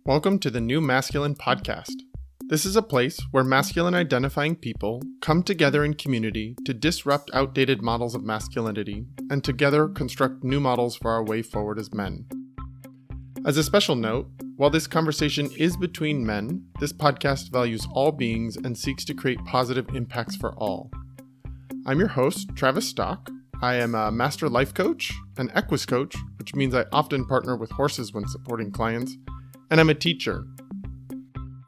Welcome to the New Masculine podcast. This is a place where masculine identifying people come together in community to disrupt outdated models of masculinity and together construct new models for our way forward as men. As a special note, while this conversation is between men, this podcast values all beings and seeks to create positive impacts for all. I'm your host, Travis Stock. I am a master life coach, an equus coach, which means I often partner with horses when supporting clients, and I'm a teacher.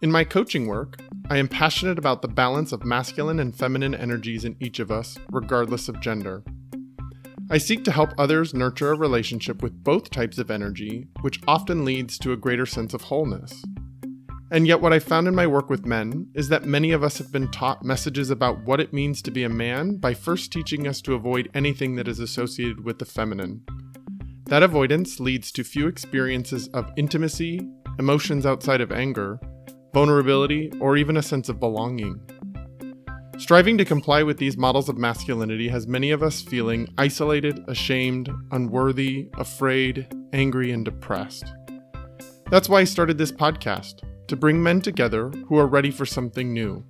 In my coaching work, I am passionate about the balance of masculine and feminine energies in each of us, regardless of gender. I seek to help others nurture a relationship with both types of energy, which often leads to a greater sense of wholeness. And yet what I found in my work with men is that many of us have been taught messages about what it means to be a man by first teaching us to avoid anything that is associated with the feminine. That avoidance leads to few experiences of intimacy, emotions outside of anger, vulnerability, or even a sense of belonging. Striving to comply with these models of masculinity has many of us feeling isolated, ashamed, unworthy, afraid, angry, and depressed. That's why I started this podcast, to bring men together who are ready for something new,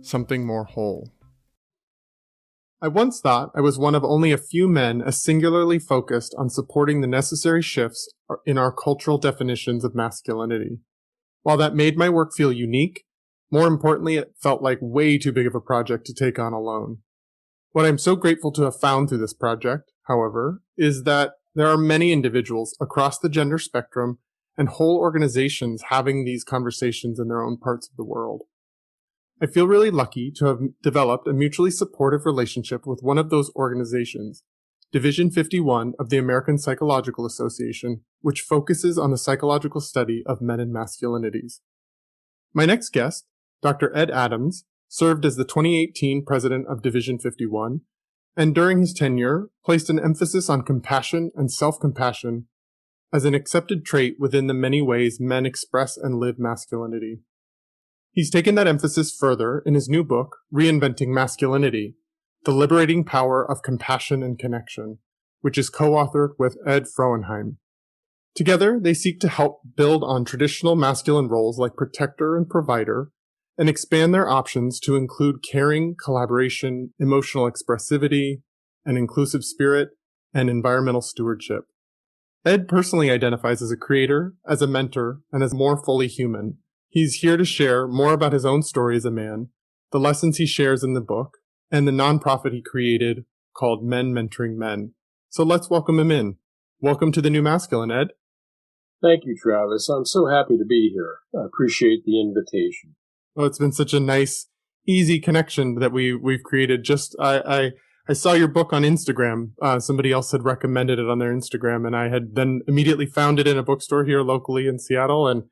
something more whole. I once thought I was one of only a few men as singularly focused on supporting the necessary shifts in our cultural definitions of masculinity. While that made my work feel unique, more importantly, it felt like way too big of a project to take on alone. What I'm so grateful to have found through this project, however, is that there are many individuals across the gender spectrum and whole organizations having these conversations in their own parts of the world. I feel really lucky to have developed a mutually supportive relationship with one of those organizations, Division 51 of the American Psychological Association, which focuses on the psychological study of men and masculinities. My next guest, Dr. Ed Adams, served as the 2018 president of Division 51, and during his tenure, placed an emphasis on compassion and self-compassion as an accepted trait within the many ways men express and live masculinity. He's taken that emphasis further in his new book, Reinventing Masculinity, The Liberating Power of Compassion and Connection, which is co-authored with Ed Frohenheim. Together, they seek to help build on traditional masculine roles like protector and provider, and expand their options to include caring, collaboration, emotional expressivity, an inclusive spirit, and environmental stewardship. Ed personally identifies as a creator, as a mentor, and as more fully human. He's here to share more about his own story as a man, the lessons he shares in the book, and the nonprofit he created called Men Mentoring Men. So let's welcome him in. Welcome to the New Masculine, Ed. Thank you, Travis. I'm so happy to be here. I appreciate the invitation. Well, it's been such a nice, easy connection that we've created. I saw your book on Instagram. Somebody else had recommended it on their Instagram, and I had then immediately found it in a bookstore here locally in Seattle and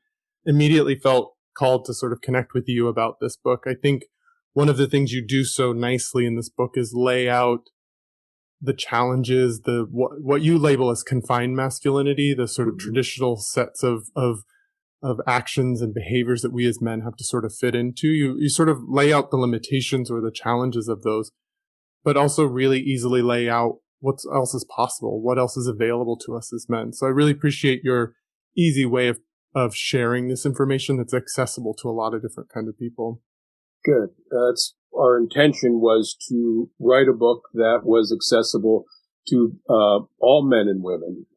immediately felt called to sort of connect with you about this book. I think one of the things you do so nicely in this book is lay out the challenges, what you label as confined masculinity, the sort of traditional sets of actions and behaviors that we as men have to sort of fit into. You sort of lay out the limitations or the challenges of those, but also really easily lay out what else is possible, what else is available to us as men. So I really appreciate your easy way of sharing this information that's accessible to a lot of different kinds of people. Good. Our intention was to write a book that was accessible to all men and women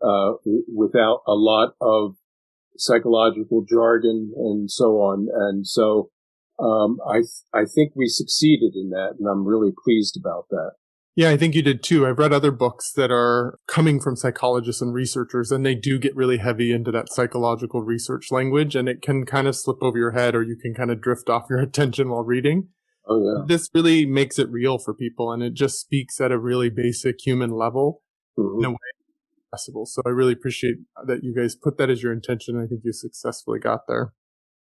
without a lot of psychological jargon and so on. And so I think we succeeded in that, and I'm really pleased about that. Yeah, I think you did too. I've read other books that are coming from psychologists and researchers, and they do get really heavy into that psychological research language, and it can kind of slip over your head, or you can kind of drift off your attention while reading. Oh, yeah. This really makes it real for people, and it just speaks at a really basic human level in a way possible. So I really appreciate that you guys put that as your intention. I think you successfully got there.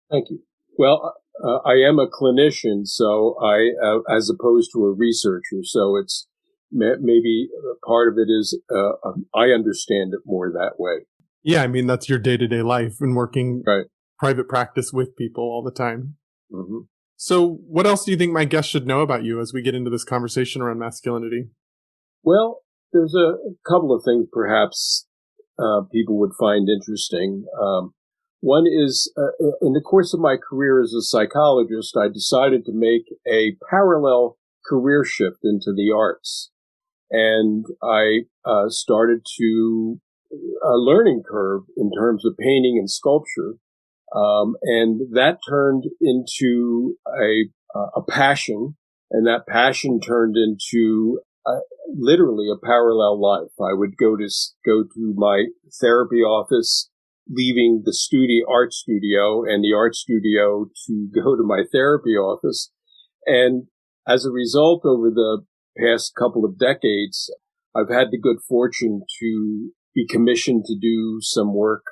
Thank you. Well, I am a clinician, so as opposed to a researcher, so it's maybe part of it is I understand it more that way. Yeah, I mean, that's your day-to-day life and working private practice with people all the time. Mm-hmm. So what else do you think my guests should know about you as we get into this conversation around masculinity? Well, there's a couple of things perhaps people would find interesting. One is, in the course of my career as a psychologist, I decided to make a parallel career shift into the arts. And I started to a learning curve in terms of painting and sculpture. And that turned into a passion, and that passion turned into literally a parallel life. I would go to my therapy office, leaving the art studio and the art studio to go to my therapy office. And as a result, over the past couple of decades, I've had the good fortune to be commissioned to do some work,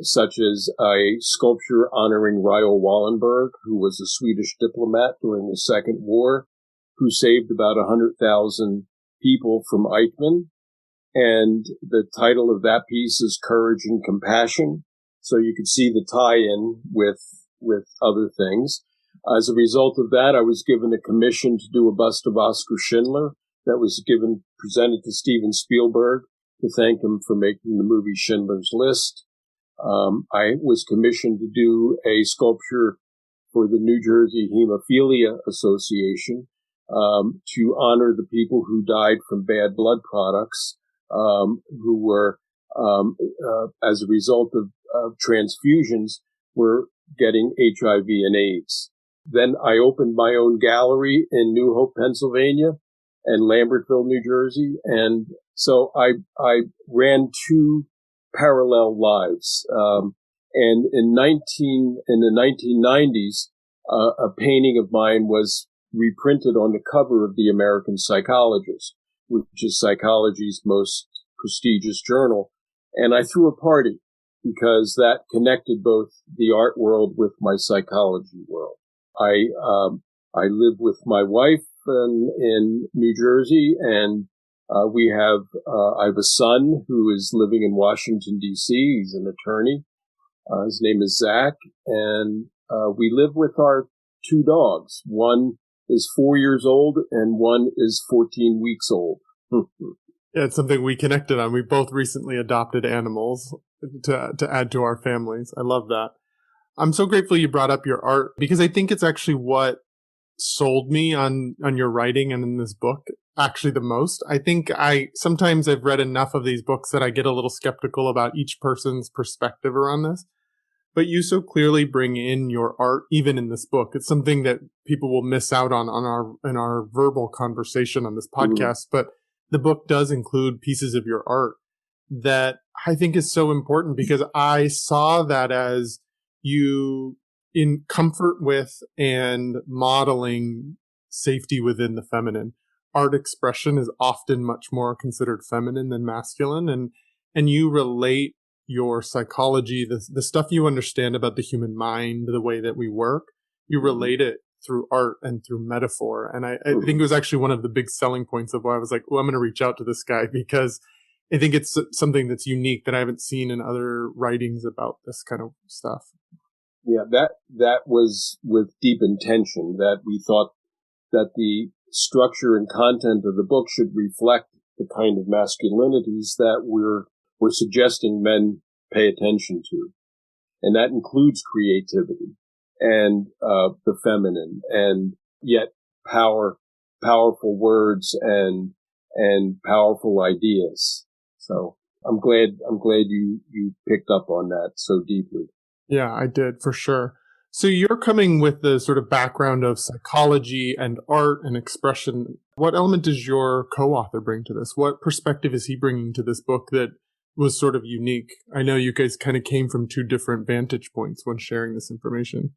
such as a sculpture honoring Raoul Wallenberg, who was a Swedish diplomat during the Second War, who saved about 100,000 people from Eichmann. And the title of that piece is Courage and Compassion. So you could see the tie-in with other things. As a result of that, I was given a commission to do a bust of Oskar Schindler that was presented to Steven Spielberg to thank him for making the movie Schindler's List. I was commissioned to do a sculpture for the New Jersey Hemophilia Association to honor the people who died from bad blood products, who were, as a result of transfusions, were getting HIV and AIDS. Then I opened my own gallery in New Hope, Pennsylvania, and Lambertville, New Jersey. And so I ran two parallel lives. And in the 1990s, a painting of mine was reprinted on the cover of the American Psychologist, which is psychology's most prestigious journal. And I threw a party because that connected both the art world with my psychology world. I live with my wife in New Jersey, and I have a son who is living in Washington, D.C. He's an attorney. His name is Zach, and we live with our two dogs. One is 4 years old, and one is 14 weeks old. Yeah, it's something we connected on. We both recently adopted animals to add to our families. I love that. I'm so grateful you brought up your art, because I think it's actually what sold me on your writing and in this book actually the most. I think sometimes I've read enough of these books that I get a little skeptical about each person's perspective around this. But you so clearly bring in your art even in this book. It's something that people will miss out on in our verbal conversation on this podcast. But the book does include pieces of your art that I think is so important, because I saw that as you in comfort with and modeling safety within the feminine. Art expression is often much more considered feminine than masculine, and you relate your psychology, the stuff you understand about the human mind, the way that we work, you relate it through art and through metaphor. And I think it was actually one of the big selling points of why I was like, well, I'm going to reach out to this guy, because I think it's something that's unique that I haven't seen in other writings about this kind of stuff. Yeah, that was with deep intention, that we thought that the structure and content of the book should reflect the kind of masculinities that we're suggesting men pay attention to. And that includes creativity and the feminine, and yet powerful words and powerful ideas. So I'm glad you picked up on that so deeply. Yeah, I did, for sure. So you're coming with the sort of background of psychology and art and expression. What element does your co-author bring to this? What perspective is he bringing to this book that was sort of unique? I know you guys kind of came from two different vantage points when sharing this information.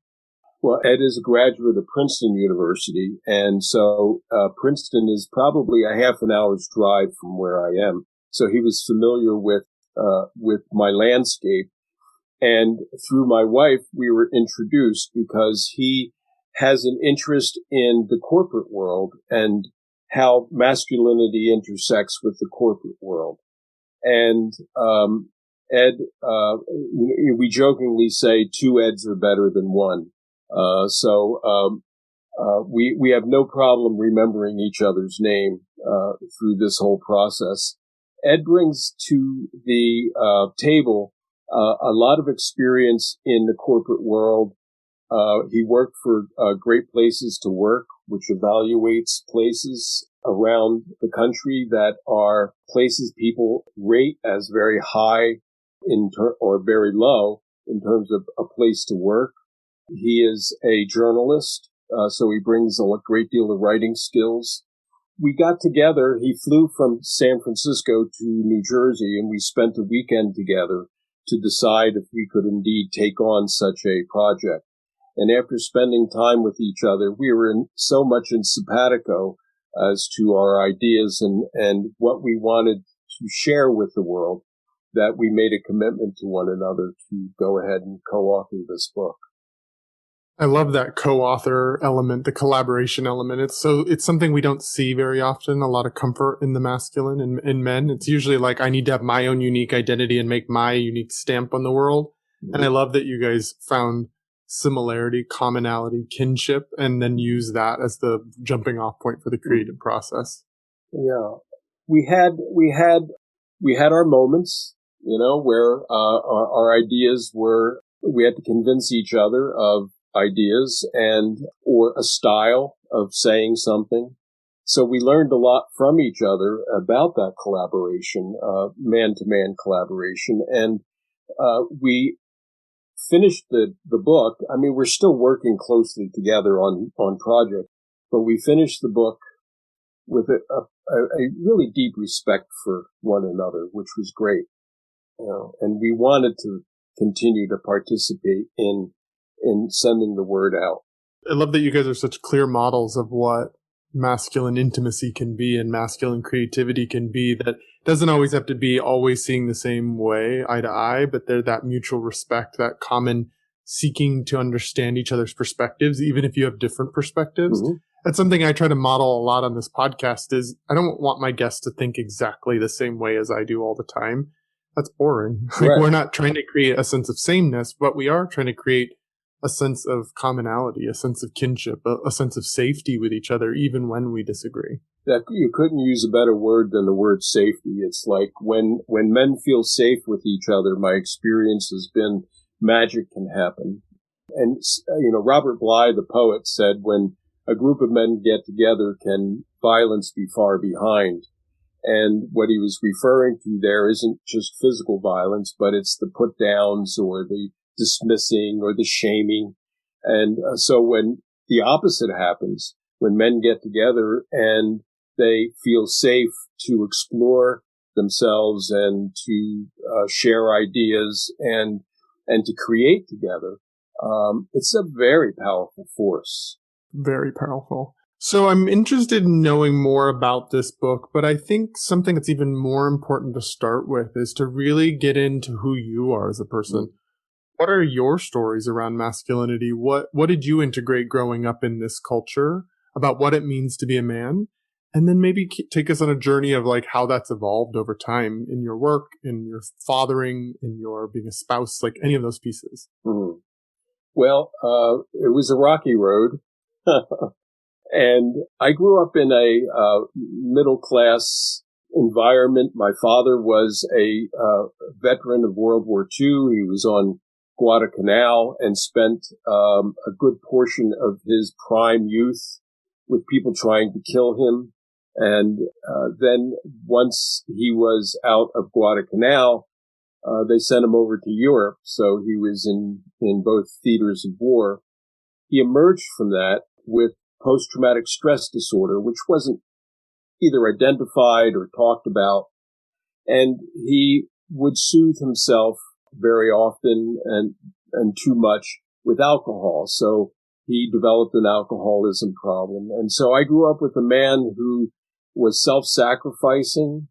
Well, Ed is a graduate of Princeton University, and so Princeton is probably a half an hour's drive from where I am. So he was familiar with my landscape. And through my wife, we were introduced because he has an interest in the corporate world and how masculinity intersects with the corporate world. And Ed, we jokingly say two Eds are better than one. So we have no problem remembering each other's name through this whole process. Ed brings to the table a lot of experience in the corporate world. He worked for Great Places to Work, which evaluates places around the country that are places people rate as very high or very low in terms of a place to work. He is a journalist, so he brings a great deal of writing skills. We got together. He flew from San Francisco to New Jersey, and we spent a weekend together to decide if we could indeed take on such a project. And after spending time with each other, we were so much in simpatico as to our ideas and what we wanted to share with the world that we made a commitment to one another to go ahead and co-author this book. I love that co-author element, the collaboration element. It's something we don't see very often, a lot of comfort in the masculine and in men. It's usually like, I need to have my own unique identity and make my unique stamp on the world. Mm-hmm. And I love that you guys found similarity, commonality, kinship, and then use that as the jumping off point for the creative process. Yeah. We had our moments, where our ideas we had to convince each other of ideas or a style of saying something. So we learned a lot from each other about that collaboration, man-to-man collaboration. And we finished the book. I mean, we're still working closely together on projects, but we finished the book with a really deep respect for one another, which was great. And we wanted to continue to participate in sending the word out. I love that you guys are such clear models of what masculine intimacy can be and masculine creativity can be, that doesn't always have to be always seeing the same way, eye to eye, but there's that mutual respect, that common seeking to understand each other's perspectives, even if you have different perspectives. Mm-hmm. That's something I try to model a lot on this podcast. Is I don't want my guests to think exactly the same way as I do all the time. That's boring. Like, right. We're not trying to create a sense of sameness, but we are trying to create a sense of commonality, a sense of kinship, a sense of safety with each other, even when we disagree. That you couldn't use a better word than the word safety. It's like when men feel safe with each other, my experience has been magic can happen. And, Robert Bly, the poet, said, when a group of men get together, can violence be far behind? And what he was referring to there isn't just physical violence, but it's the put downs or the dismissing or the shaming. And so when the opposite happens, when men get together and they feel safe to explore themselves and to share ideas and to create together, it's a very powerful force. Very powerful. So I'm interested in knowing more about this book, but I think something that's even more important to start with is to really get into who you are as a person. Mm-hmm. What are your stories around masculinity? What did you integrate growing up in this culture about what it means to be a man? And then maybe take us on a journey of like how that's evolved over time in your work, in your fathering, in your being a spouse, like any of those pieces. Mm-hmm. Well, it was a rocky road. And I grew up in a middle-class environment. My father was a veteran of World War II. He was on Guadalcanal and spent a good portion of his prime youth with people trying to kill him. And then once he was out of Guadalcanal, they sent him over to Europe. So he was in both theaters of war. He emerged from that with post-traumatic stress disorder, which wasn't either identified or talked about. And he would soothe himself very often and too much with alcohol. So he developed an alcoholism problem. And so I grew up with a man who was self-sacrificing,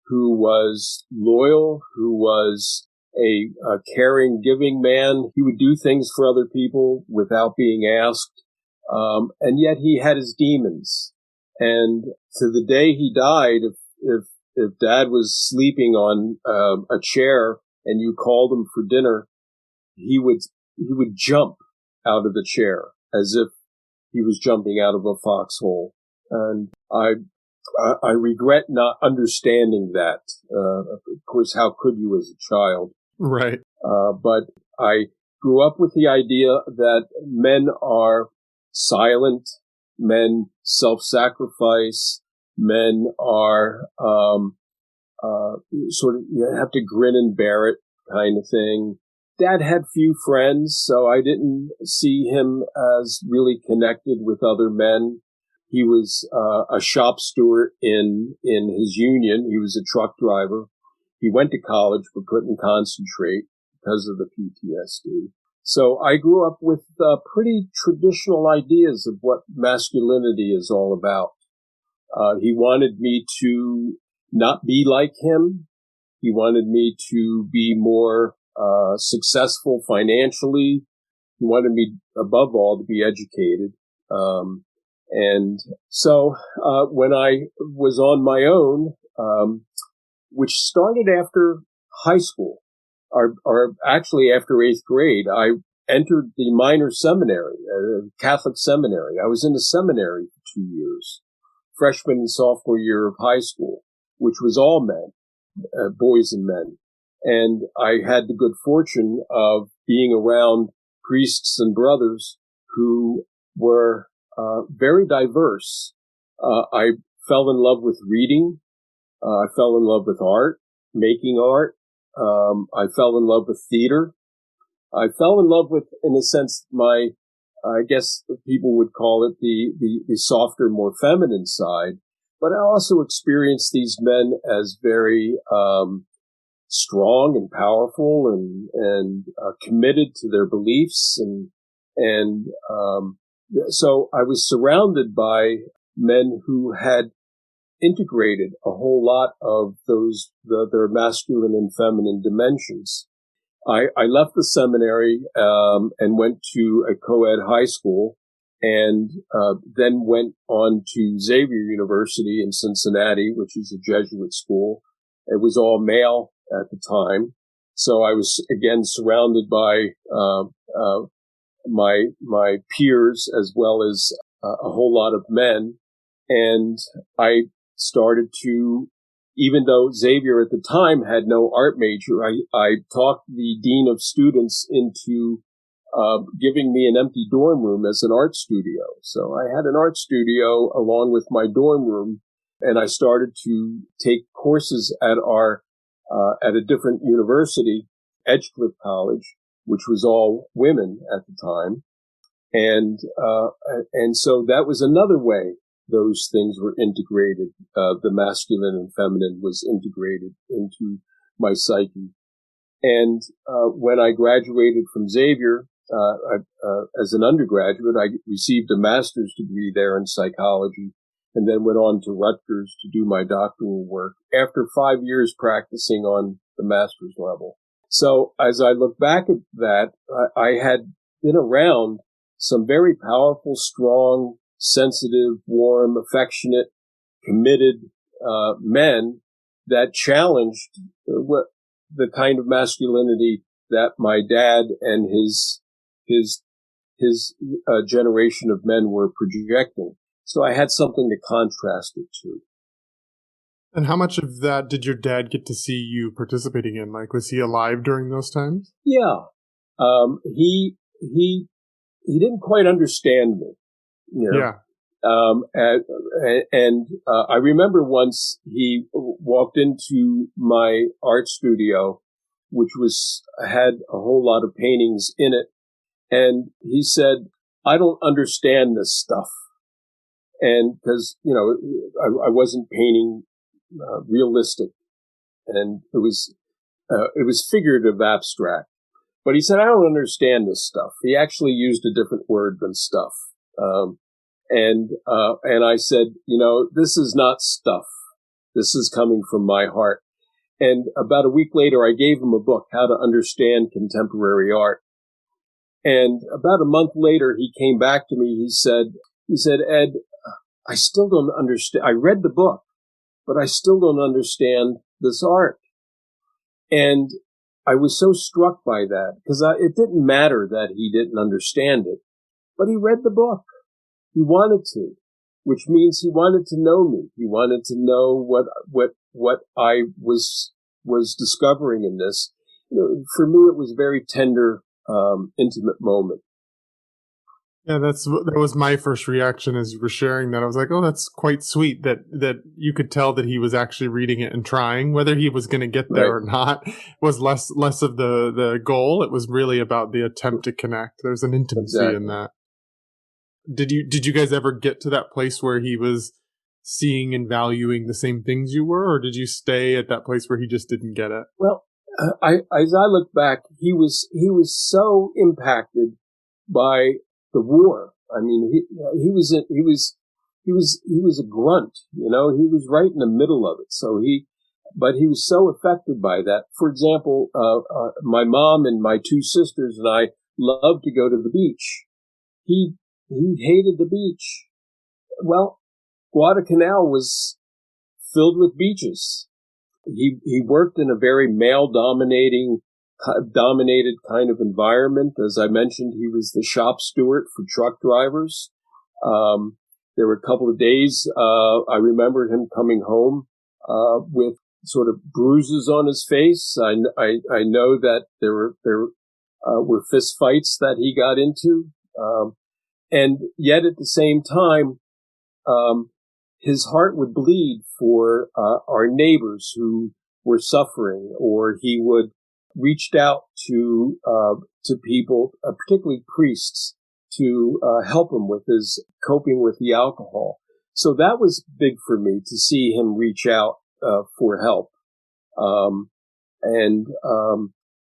who was loyal, who was a caring, giving man. He would do things for other people without being asked. And yet he had his demons. And to the day he died, if Dad was sleeping on a chair and you called him for dinner, he would jump out of the chair as if he was jumping out of a foxhole. And I regret not understanding that. Of course, how could you as a child? Right. But I grew up with the idea that men are silent, men self-sacrifice, men are sort of, you have to grin and bear it kind of thing. Dad had few friends, so I didn't see him as really connected with other men. He was a shop steward in his union. He was a truck driver. He went to college but couldn't concentrate because of the PTSD. So I grew up with pretty traditional ideas of what masculinity is all about. He wanted me to not be like him. He wanted me to be more successful financially. He wanted me, above all, to be educated. And so when I was on my own, which started after high school, or actually after eighth grade, I entered the minor seminary, Catholic seminary. I was in the seminary for 2 years, freshman and sophomore year of high school, which was all men, boys and men. And I had the good fortune of being around priests and brothers who were very diverse. I fell in love with reading. I fell in love with art, making art. I fell in love with theater. I fell in love with, in a sense, I guess people would call it the softer, more feminine side. But I also experienced these men as very strong and powerful and committed to their beliefs. And so I was surrounded by men who had integrated a whole lot of their masculine and feminine dimensions. I left the seminary and went to a co-ed high school, and then went on to Xavier University in Cincinnati, which is a Jesuit school. It was all male at the time, so I was again surrounded by my peers as well as a whole lot of men, and I started to, even though Xavier at the time had no art major, I talked the dean of students into giving me an empty dorm room as an art studio. So I had an art studio along with my dorm room, and I started to take courses at at a different university, Edgecliff College, which was all women at the time. And so that was another way those things were integrated. The masculine and feminine was integrated into my psyche. And when I graduated from Xavier, as an undergraduate, I received a master's degree there in psychology, and then went on to Rutgers to do my doctoral work after 5 years practicing on the master's level. So as I look back at that, I had been around some very powerful, strong, sensitive, warm, affectionate, committed men that challenged the kind of masculinity that my dad and his generation of men were projecting. So I had something to contrast it to. And how much of that did your dad get to see you participating in? Like, was he alive during those times? Yeah. He didn't quite understand me, you know. Yeah. I remember once he walked into my art studio, which had a whole lot of paintings in it. And he said, "I don't understand this stuff." And because, I wasn't painting realistic, and it was figurative abstract. But he said, "I don't understand this stuff." He actually used a different word than stuff. And I said, "This is not stuff. This is coming from my heart." And about a week later, I gave him a book, How to Understand Contemporary Art. And about a month later, he came back to me. He said, "Ed, I still don't understand. I read the book, but I still don't understand this art." And I was so struck by that, because it didn't matter that he didn't understand it, but he read the book. He wanted to, which means he wanted to know me. He wanted to know what I was discovering in this. for me, it was a very tender, intimate moment. Yeah, that was my first reaction as you were sharing that. I was like, "Oh, that's quite sweet that you could tell that he was actually reading it and trying. Whether he was going to get there Right. or not was less of the goal. It was really about the attempt to connect. There's an intimacy in Exactly. that. Did you guys ever get to that place where he was seeing and valuing the same things you were, or did you stay at that place where he just didn't get it? Well, as I look back, he was so impacted by the war. I mean, he was a grunt. You know, he was right in the middle of it. But he was so affected by that. For example, my mom and my two sisters and I loved to go to the beach. He hated the beach. Well, Guadalcanal was filled with beaches. He worked in a very dominated kind of environment. As I mentioned, he was the shop steward for truck drivers. There were a couple of days, I remember him coming home, with sort of bruises on his face. I know that there were fist fights that he got into. And yet at the same time, his heart would bleed for our neighbors who were suffering, or he would reached out to people, particularly priests, to help him with his coping with the alcohol. So that was big for me to see him reach out for help. And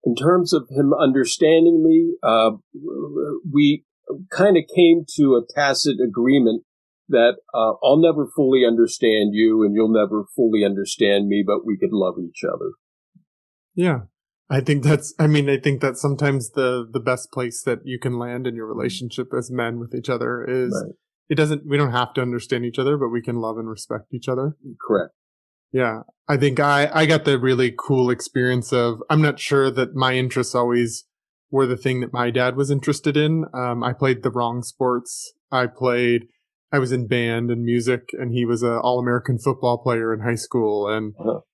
in terms of him understanding me, we kind of came to a tacit agreement that I'll never fully understand you and you'll never fully understand me, but we could love each other. Yeah. I think that's sometimes the best place that you can land in your relationship as men with each other is Right. we don't have to understand each other, but we can love and respect each other. Correct. Yeah. I think I got the really cool experience of, I'm not sure that my interests always were the thing that my dad was interested in. I played the wrong sports. I was in band and music, and he was an all-American football player in high school.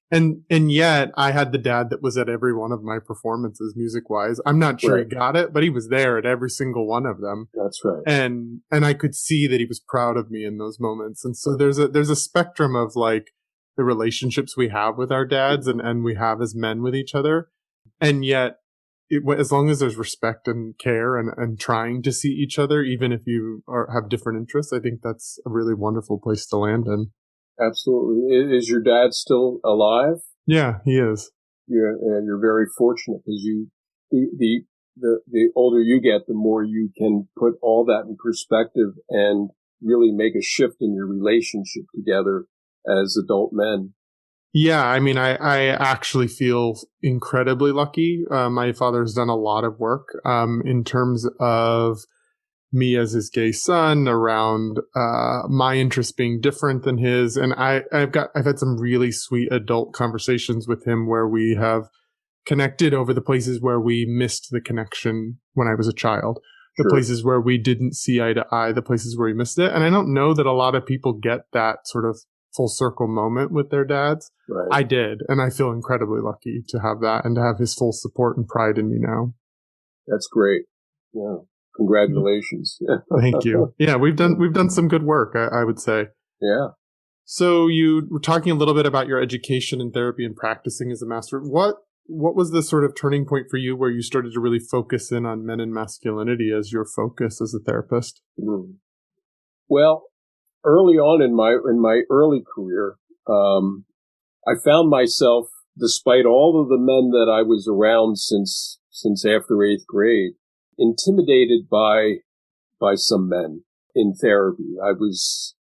And yet I had the dad that was at every one of my performances music wise. I'm not sure Right. he got it, but he was there at every single one of them. That's right. And I could see that he was proud of me in those moments. And so there's a spectrum of like the relationships we have with our dads and we have as men with each other. And yet as long as there's respect and care and trying to see each other, even if you have different interests, I think that's a really wonderful place to land in. Absolutely. Is your dad still alive? Yeah, he is. You're very fortunate because the older you get, the more you can put all that in perspective and really make a shift in your relationship together as adult men. Yeah, I mean, I actually feel incredibly lucky. My father's done a lot of work in terms of me as his gay son, around my interests being different than his, and I've had some really sweet adult conversations with him where we have connected over the places where we missed the connection when I was a child, the Sure. places where we didn't see eye to eye, the places where we missed it. And I don't know that a lot of people get that sort of full circle moment with their dads. Right. I did, and I feel incredibly lucky to have that and to have his full support and pride in me now. That's great. Yeah. Congratulations. Thank you. Yeah, we've done some good work, I would say. Yeah. So you were talking a little bit about your education in therapy and practicing as a master. What was the sort of turning point for you where you started to really focus in on men and masculinity as your focus as a therapist? Well, early on in my early career, I found myself, despite all of the men that I was around since after eighth grade, intimidated by some men in therapy. I was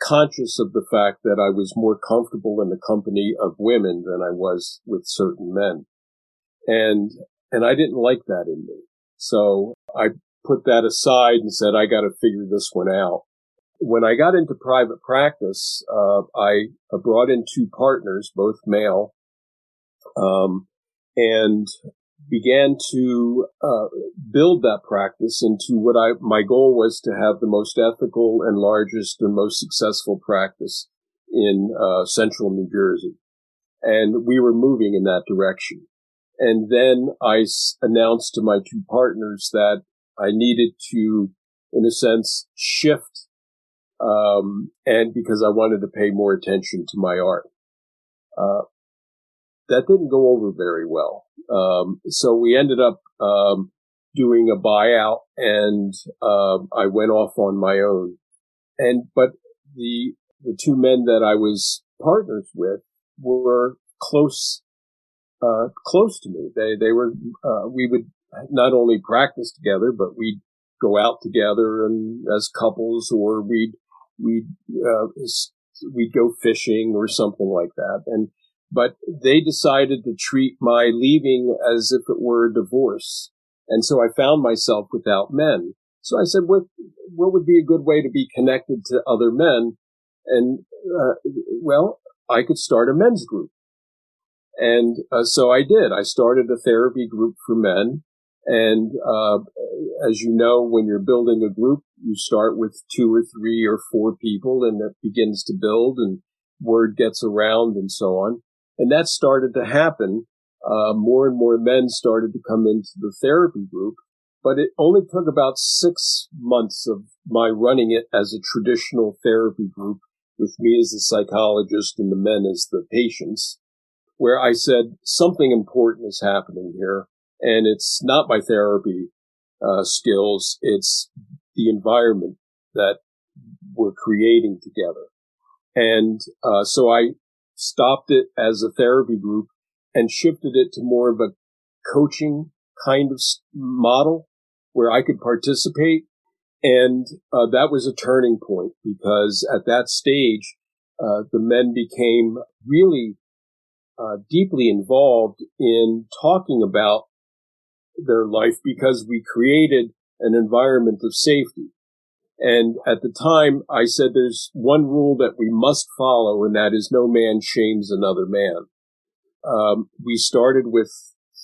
conscious of the fact that I was more comfortable in the company of women than I was with certain men. And I didn't like that in me. So I put that aside and said, I got to figure this one out. When I got into private practice, I brought in two partners, both male, and began to build that practice into what my goal was to have the most ethical and largest and most successful practice in central New Jersey. And we were moving in that direction. And then I announced to my two partners that I needed to, in a sense, shift, and because I wanted to pay more attention to my art. That didn't go over very well. So we ended up doing a buyout, and I went off on my own. But the two men that I was partners with were close to me. They were, we would not only practice together, but we'd go out together and as couples, or we'd go fishing or something like that. But they decided to treat my leaving as if it were a divorce. And so I found myself without men. So I said, what would be a good way to be connected to other men? And, well, I could start a men's group. And so I did. I started a therapy group for men. And as you know, when you're building a group, you start with 2 or 3 or 4 people, and it begins to build, and word gets around and so on. And that started to happen. More and more men started to come into the therapy group. But it only took about 6 months of my running it as a traditional therapy group, with me as the psychologist and the men as the patients, where I said something important is happening here. And it's not my therapy skills, it's the environment that we're creating together. And so I stopped it as a therapy group and shifted it to more of a coaching kind of model where I could participate. And that was a turning point, because at that stage, the men became really deeply involved in talking about their life, because we created an environment of safety. And at the time, I said there's one rule that we must follow, and that is no man shames another man. We started with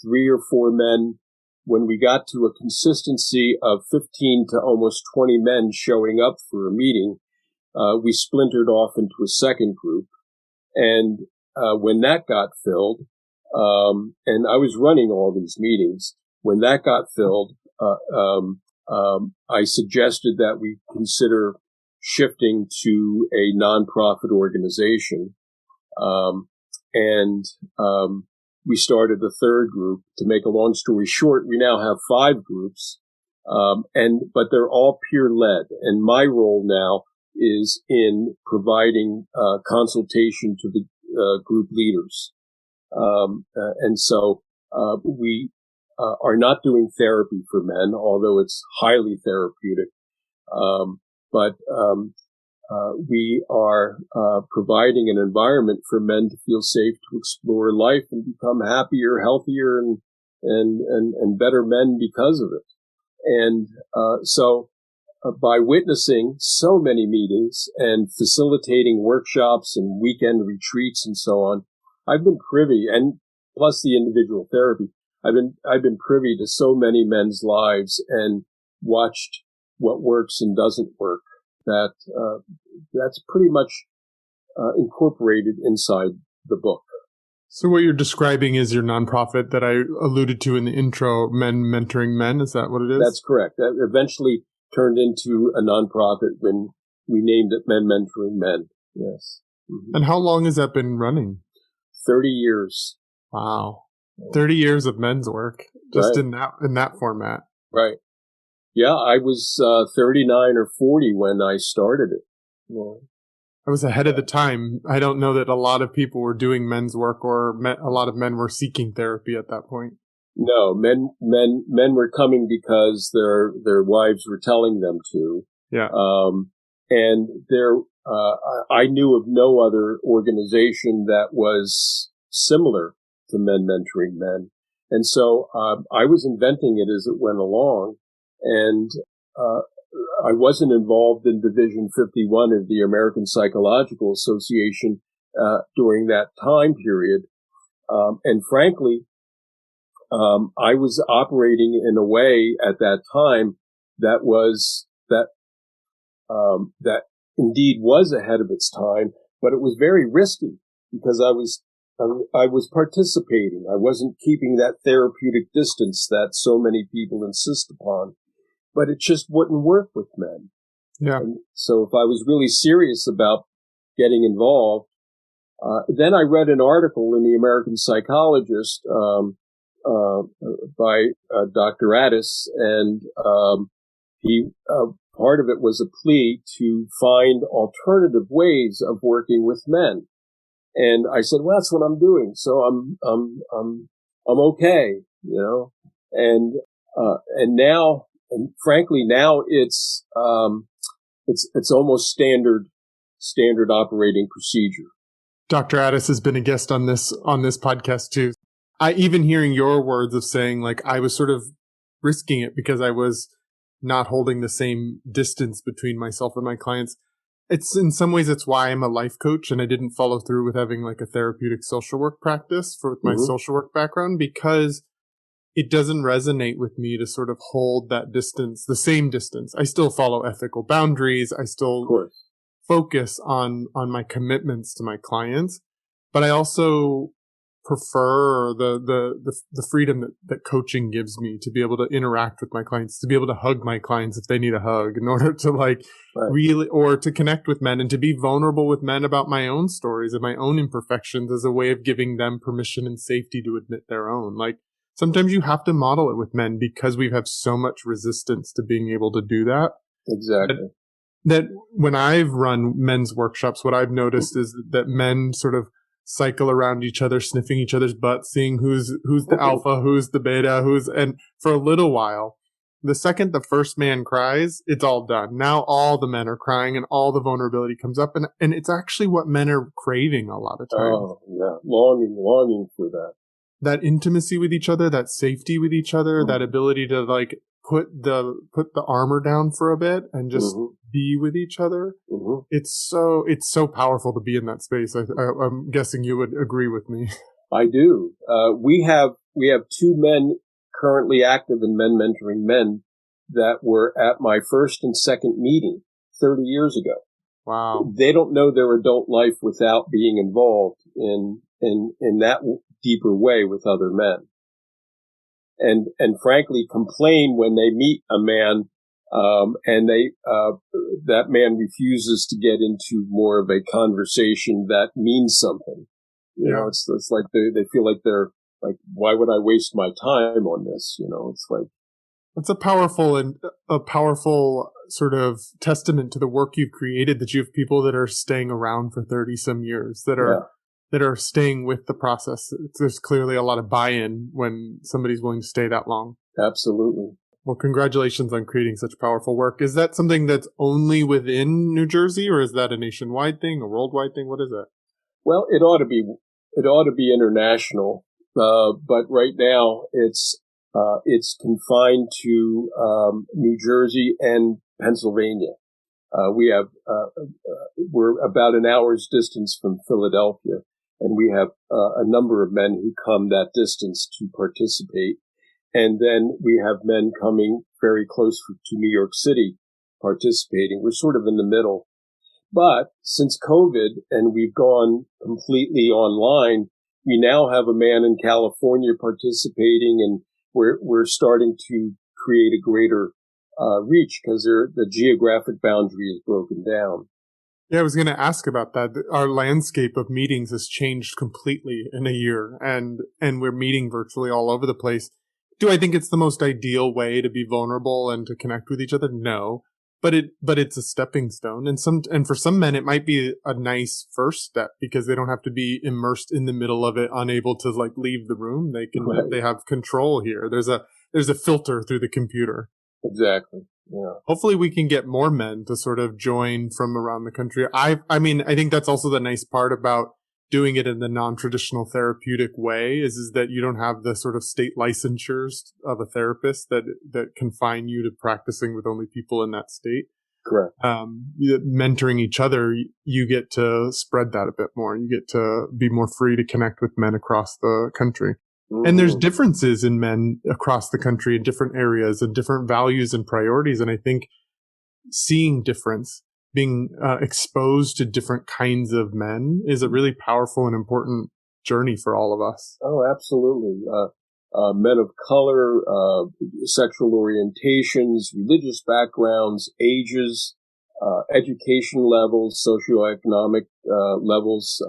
3 or 4 men. When we got to a consistency of 15 to almost 20 men showing up for a meeting, we splintered off into a second group. And when that got filled, and I was running all these meetings, when that got filled, I suggested that we consider shifting to a nonprofit organization. We started a third group. To make a long story short, we now have 5 groups, but they're all peer-led. And my role now is in providing consultation to the group leaders. So we are not doing therapy for men, although it's highly therapeutic. We are providing an environment for men to feel safe to explore life and become happier, healthier, and better men because of it. And so by witnessing so many meetings and facilitating workshops and weekend retreats and so on, I've been privy, and plus the individual therapy, I've been privy to so many men's lives and watched what works and doesn't work. That's pretty much incorporated inside the book. So what you're describing is your nonprofit that I alluded to in the intro, Men Mentoring Men. Is that what it is? That's correct. That eventually turned into a nonprofit when we named it Men Mentoring Men. Yes. Mm-hmm. And how long has that been running? 30 years. Wow. 30 years of men's work, just right. in that format. Right. Yeah, I was 39 or 40 when I started it. Yeah. I was ahead of the time. I don't know that a lot of people were doing men's work, or a lot of men were seeking therapy at that point. No, men were coming because their wives were telling them to. Yeah. I knew of no other organization that was similar to Men Mentoring Men. And so I was inventing it as it went along. And I wasn't involved in Division 51 of the American Psychological Association during that time period. And frankly, I was operating in a way at that time that indeed was ahead of its time, but it was very risky, because I was I was participating. I wasn't keeping that therapeutic distance that so many people insist upon, but it just wouldn't work with men. Yeah. And so if I was really serious about getting involved, then I read an article in the American Psychologist by Dr. Addis, and he part of it was a plea to find alternative ways of working with men. And I said, well, that's what I'm doing. So I'm okay, you know, and now, and frankly, now it's almost standard operating procedure. Dr. Addis has been a guest on this podcast too. I even hearing your words of saying like I was sort of risking it because I was not holding the same distance between myself and my clients. It's in some ways it's why I'm a life coach and I didn't follow through with having like a therapeutic social work practice with my social work background, because it doesn't resonate with me to sort of hold that distance, the same distance. I still follow ethical boundaries. I still focus on my commitments to my clients, but I also prefer the freedom that coaching gives me to be able to interact with my clients, to be able to hug my clients if they need a hug, in order to really, or to connect with men and to be vulnerable with men about my own stories and my own imperfections as a way of giving them permission and safety to admit their own. Like sometimes you have to model it with men because we have so much resistance to being able to do that. Exactly. That when I've run men's workshops, what I've noticed is that men sort of cycle around each other, sniffing each other's butts, seeing who's the alpha, who's the beta, and for a little while, the second the first man cries, it's all done. Now all the men are crying and all the vulnerability comes up, and it's actually what men are craving a lot of times. Oh, yeah. Longing for that. That intimacy with each other, that safety with each other, that ability to like put the armor down for a bit and just be with each other. It's so powerful to be in that space. I'm guessing you would agree with me. I do. We have two men currently active in Men Mentoring Men that were at my first and second meeting 30 years ago. Wow. They don't know their adult life without being involved in that deeper way with other men. And frankly complain when they meet a man, and that man refuses to get into more of a conversation that means something. You know, it's like they feel like they're like, why would I waste my time on this? You know, it's like, it's a powerful sort of testament to the work you've created, that you have people that are staying around for 30 some years, that are staying with the process. There's clearly a lot of buy-in when somebody's willing to stay that long. Absolutely. Well, congratulations on creating such powerful work. Is that something that's only within New Jersey, or is that a nationwide thing, a worldwide thing? What is it? Well, it ought to be international. But right now it's confined to, New Jersey and Pennsylvania. We're about an hour's distance from Philadelphia, and we have a number of men who come that distance to participate. And then we have men coming very close to New York City participating. We're sort of in the middle. But since COVID and we've gone completely online, we now have a man in California participating, and we're starting to create a greater reach because the geographic boundary is broken down. Yeah, I was going to ask about that. Our landscape of meetings has changed completely in a year, and we're meeting virtually all over the place. Do I think it's the most ideal way to be vulnerable and to connect with each other? No, but it's a stepping stone, and for some men it might be a nice first step because they don't have to be immersed in the middle of it, unable to like leave the room. They have control here. There's a filter through the computer. Exactly. Yeah. Hopefully we can get more men to sort of join from around the country. I think that's also the nice part about doing it in the non-traditional therapeutic way is that you don't have the sort of state licensures of a therapist that confine you to practicing with only people in that state. Correct. Mentoring each other, you get to spread that a bit more. You get to be more free to connect with men across the country. And there's differences in men across the country in different areas and different values and priorities. And I think seeing difference, being exposed to different kinds of men is a really powerful and important journey for all of us. Oh, absolutely. Men of color, sexual orientations, religious backgrounds, ages, education levels, socioeconomic levels,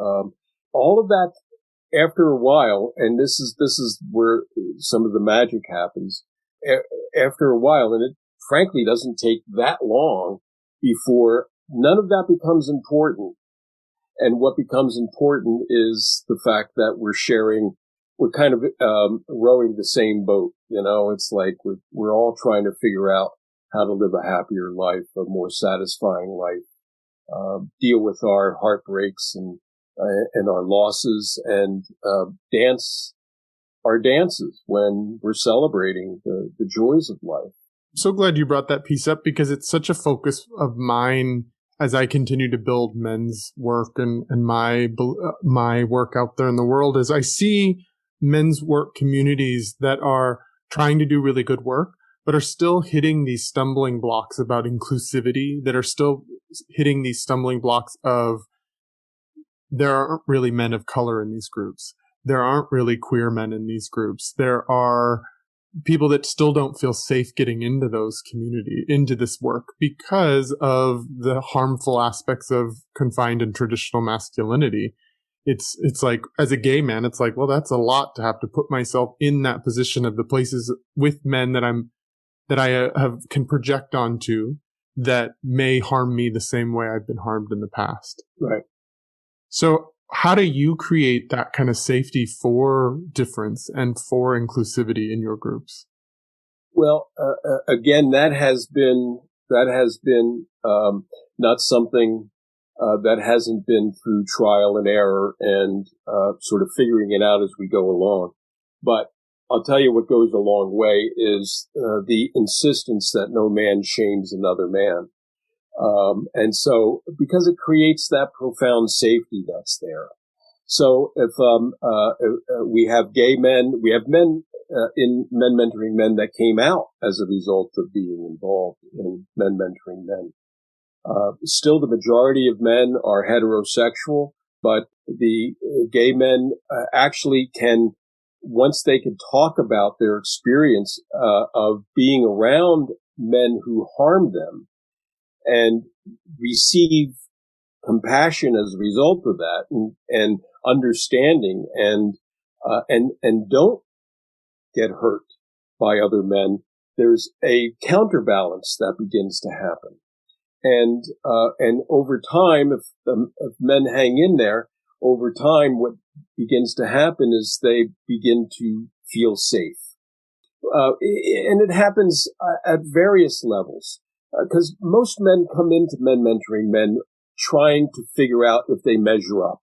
all of that. After a while, and this is where some of the magic happens. After a while, and it frankly doesn't take that long before none of that becomes important. And what becomes important is the fact that we're kind of rowing the same boat. It's like we're all trying to figure out how to live a happier life, a more satisfying life, deal with our heartbreaks and our losses, and dance our dances when we're celebrating the joys of life. I'm so glad you brought that piece up, because it's such a focus of mine as I continue to build men's work and my work out there in the world. As I see men's work communities that are trying to do really good work, but are still hitting these stumbling blocks about inclusivity, that are still hitting these stumbling blocks of there aren't really men of color in these groups. There aren't really queer men in these groups. There are people that still don't feel safe getting into into this work because of the harmful aspects of confined and traditional masculinity. It's like, as a gay man, it's like, well, that's a lot to have to put myself in that position of the places with men that I can project onto that may harm me the same way I've been harmed in the past. Right. So how do you create that kind of safety for difference and for inclusivity in your groups? Well, again, that has been not something that hasn't been through trial and error and sort of figuring it out as we go along. But I'll tell you what goes a long way is the insistence that no man shames another man. And so, because it creates that profound safety that's there. So if we have gay men, we have men in Men Mentoring Men that came out as a result of being involved in Men Mentoring Men. Still, the majority of men are heterosexual, but the gay men actually can, once they can talk about their experience of being around men who harm them and receive compassion as a result of that, and understanding, and don't get hurt by other men, there's a counterbalance that begins to happen. And over time, if men hang in there, over time, what begins to happen is they begin to feel safe. And it happens at various levels, because most men come into Men Mentoring Men trying to figure out if they measure up.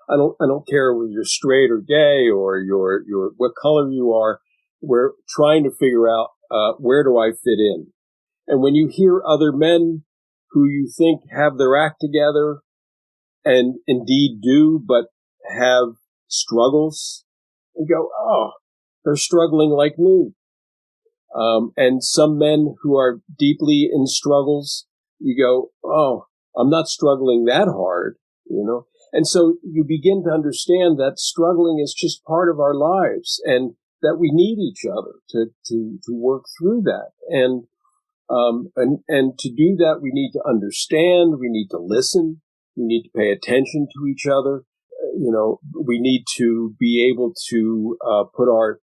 I don't care whether you're straight or gay or you're what color you are. We're trying to figure out where do I fit in. And when you hear other men who you think have their act together and indeed do, but have struggles, you go, oh, they're struggling like me. And some men who are deeply in struggles, you go, oh, I'm not struggling that hard, And so you begin to understand that struggling is just part of our lives, and that we need each other to work through that. And to do that, we need to understand, we need to listen, we need to pay attention to each other. We need to be able to put our,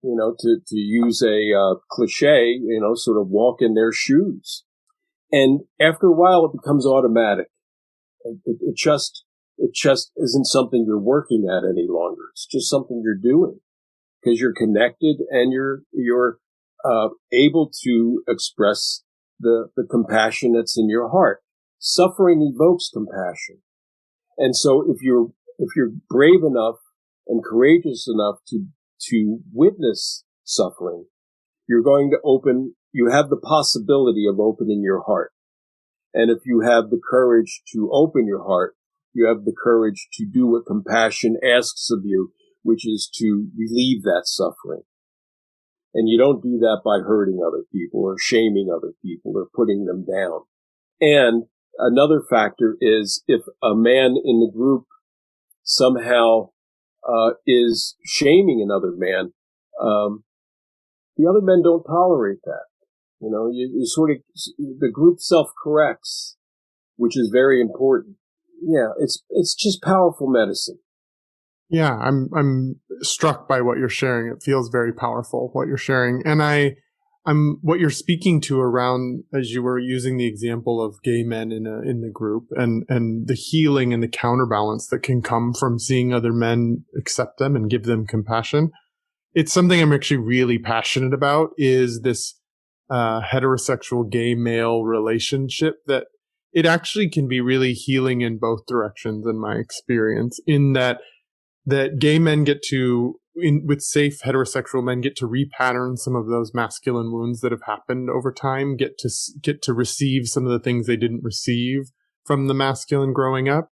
to use a cliche, sort of walk in their shoes. And after a while, it becomes automatic. It just isn't something you're working at any longer. It's just something you're doing because you're connected and you're able to express the compassion that's in your heart. Suffering evokes compassion. And so if you're brave enough and courageous enough to witness suffering, you have the possibility of opening your heart. And if you have the courage to open your heart, you have the courage to do what compassion asks of you, which is to relieve that suffering. And you don't do that by hurting other people or shaming other people or putting them down. And another factor is if a man in the group somehow is shaming another man, the other men don't tolerate that. You sort of, the group self-corrects, which is very important. Yeah, it's just powerful medicine. Yeah, I'm struck by what you're sharing. It feels very powerful, what you're sharing. And I'm what you're speaking to around, as you were using the example of gay men in the group, and the healing and the counterbalance that can come from seeing other men accept them and give them compassion. It's something I'm actually really passionate about, is this heterosexual gay male relationship, that it actually can be really healing in both directions in my experience, in that gay men get to, with safe heterosexual men, get to repattern some of those masculine wounds that have happened over time, get to receive some of the things they didn't receive from the masculine growing up.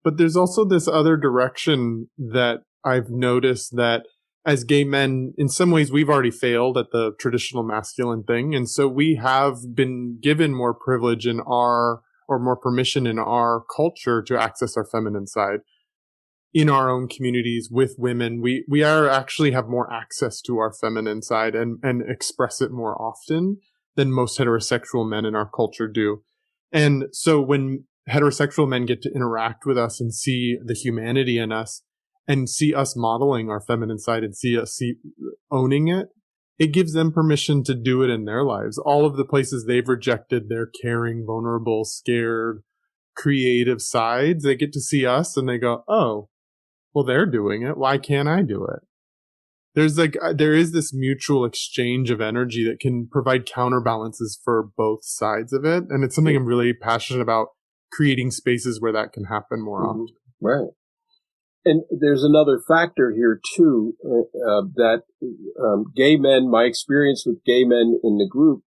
But there's also this other direction that I've noticed, that as gay men, in some ways, we've already failed at the traditional masculine thing. And so we have been given more privilege or more permission in our culture to access our feminine side. In our own communities with women, we are actually have more access to our feminine side and express it more often than most heterosexual men in our culture do. And so when heterosexual men get to interact with us and see the humanity in us and see us modeling our feminine side and see us owning it, it gives them permission to do it in their lives. All of the places they've rejected their caring, vulnerable, scared, creative sides, they get to see us and they go, oh, well, they're doing it. Why can't I do it? There is this mutual exchange of energy that can provide counterbalances for both sides of it. And it's something I'm really passionate about, creating spaces where that can happen more often. Right. And there's another factor here too, that gay men, my experience with gay men in the group,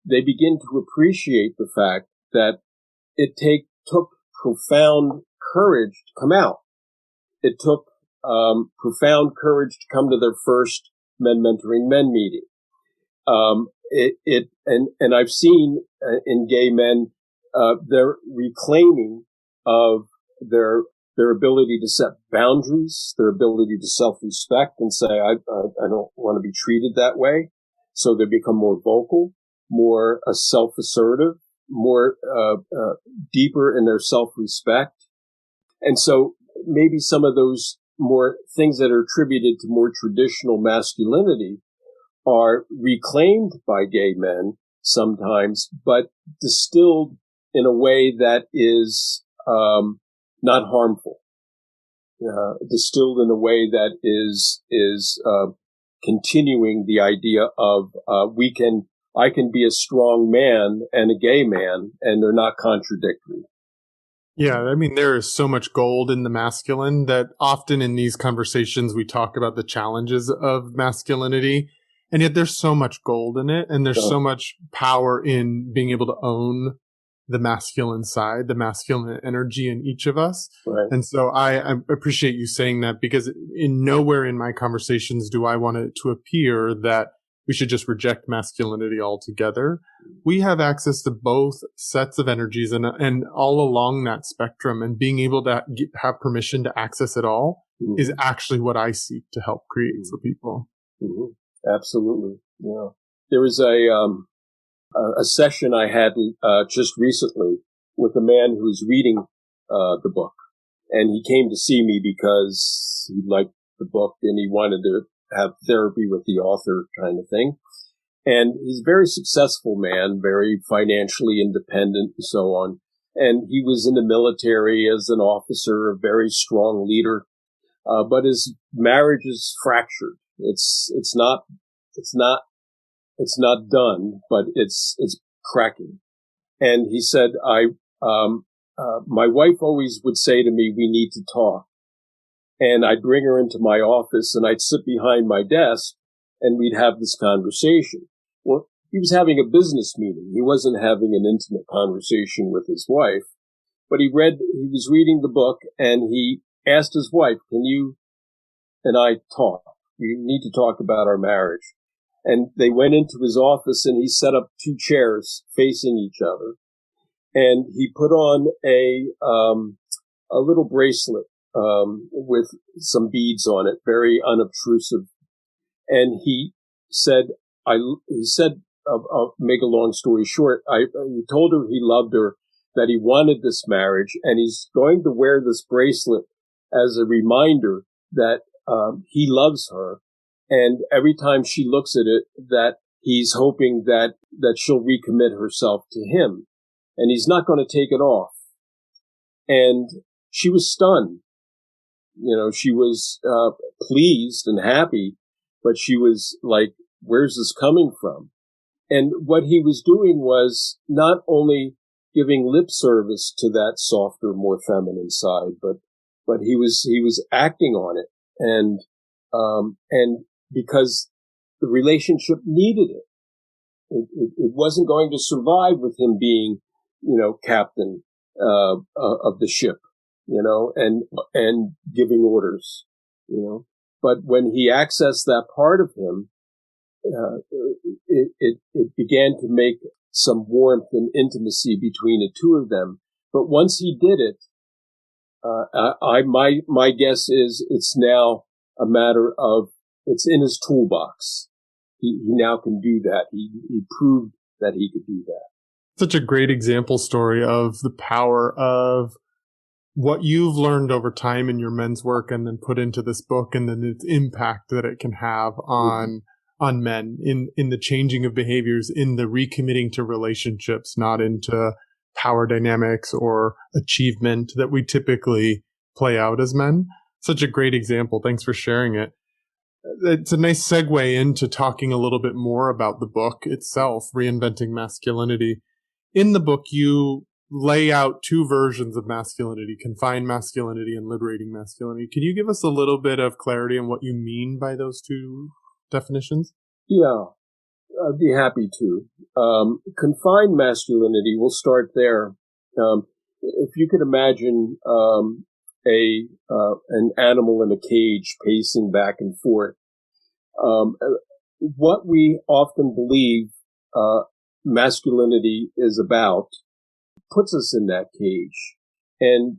they begin to appreciate the fact that it took profound courage to come out. It took profound courage to come to their first Men Mentoring Men meeting. And I've seen in gay men their reclaiming of their ability to set boundaries, their ability to self-respect and say, I don't want to be treated that way. So they become more vocal, more self-assertive, more deeper in their self-respect. And so maybe some of those more things that are attributed to more traditional masculinity are reclaimed by gay men sometimes, but distilled in a way that is not harmful. Distilled in a way that is continuing the idea of I can be a strong man and a gay man, and they're not contradictory. Yeah, I mean, there is so much gold in the masculine that often in these conversations we talk about the challenges of masculinity, and yet there's so much gold in it, and there's so much power in being able to own the masculine side, the masculine energy in each of us. Right. And so I appreciate you saying that, because in nowhere in my conversations do I want it to appear that we should just reject masculinity altogether. We have access to both sets of energies and all along that spectrum, and being able to have permission to access it all is actually what I seek to help create for people. Absolutely. Yeah. There was a session I had just recently with a man who's reading the book, and he came to see me because he liked the book and he wanted to have therapy with the author kind of thing. And he's a very successful man, very financially independent and so on. And he was in the military as an officer, a very strong leader. But his marriage is fractured. It's not done, but it's cracking. And he said, my wife always would say to me, we need to talk. And I'd bring her into my office and I'd sit behind my desk and we'd have this conversation. Well, he was having a business meeting. He wasn't having an intimate conversation with his wife, but he was reading the book and he asked his wife, can you and I talk? We need to talk about our marriage. And they went into his office and he set up 2 chairs facing each other. And he put on a little bracelet with some beads on it, very unobtrusive. And he said, make a long story short, he told her he loved her, that he wanted this marriage, and he's going to wear this bracelet as a reminder that he loves her. And every time she looks at it, that he's hoping that she'll recommit herself to him. And he's not going to take it off. And she was stunned. She was pleased and happy, but she was like, where's this coming from? And what he was doing was not only giving lip service to that softer, more feminine side, but he was acting on it. And because the relationship needed it. It wasn't going to survive with him being, captain of the ship, and giving orders, But when he accessed that part of him, it began to make some warmth and intimacy between the two of them. But once he did it, my guess is it's now a matter of, it's in his toolbox. He now can do that. He proved that he could do that. Such a great example story of the power of what you've learned over time in your men's work and then put into this book, and then its impact that it can have on men in the changing of behaviors, in the recommitting to relationships, not into power dynamics or achievement that we typically play out as men. Such a great example. Thanks for sharing it. It's a nice segue into talking a little bit more about the book itself, Reinventing Masculinity. In the book, you lay out two versions of masculinity, confined masculinity and liberating masculinity. Can you give us a little bit of clarity on what you mean by those two definitions? Yeah, I'd be happy to. Confined masculinity, we'll start there. If you could imagine an animal in a cage pacing back and forth, what we often believe masculinity is about puts us in that cage. And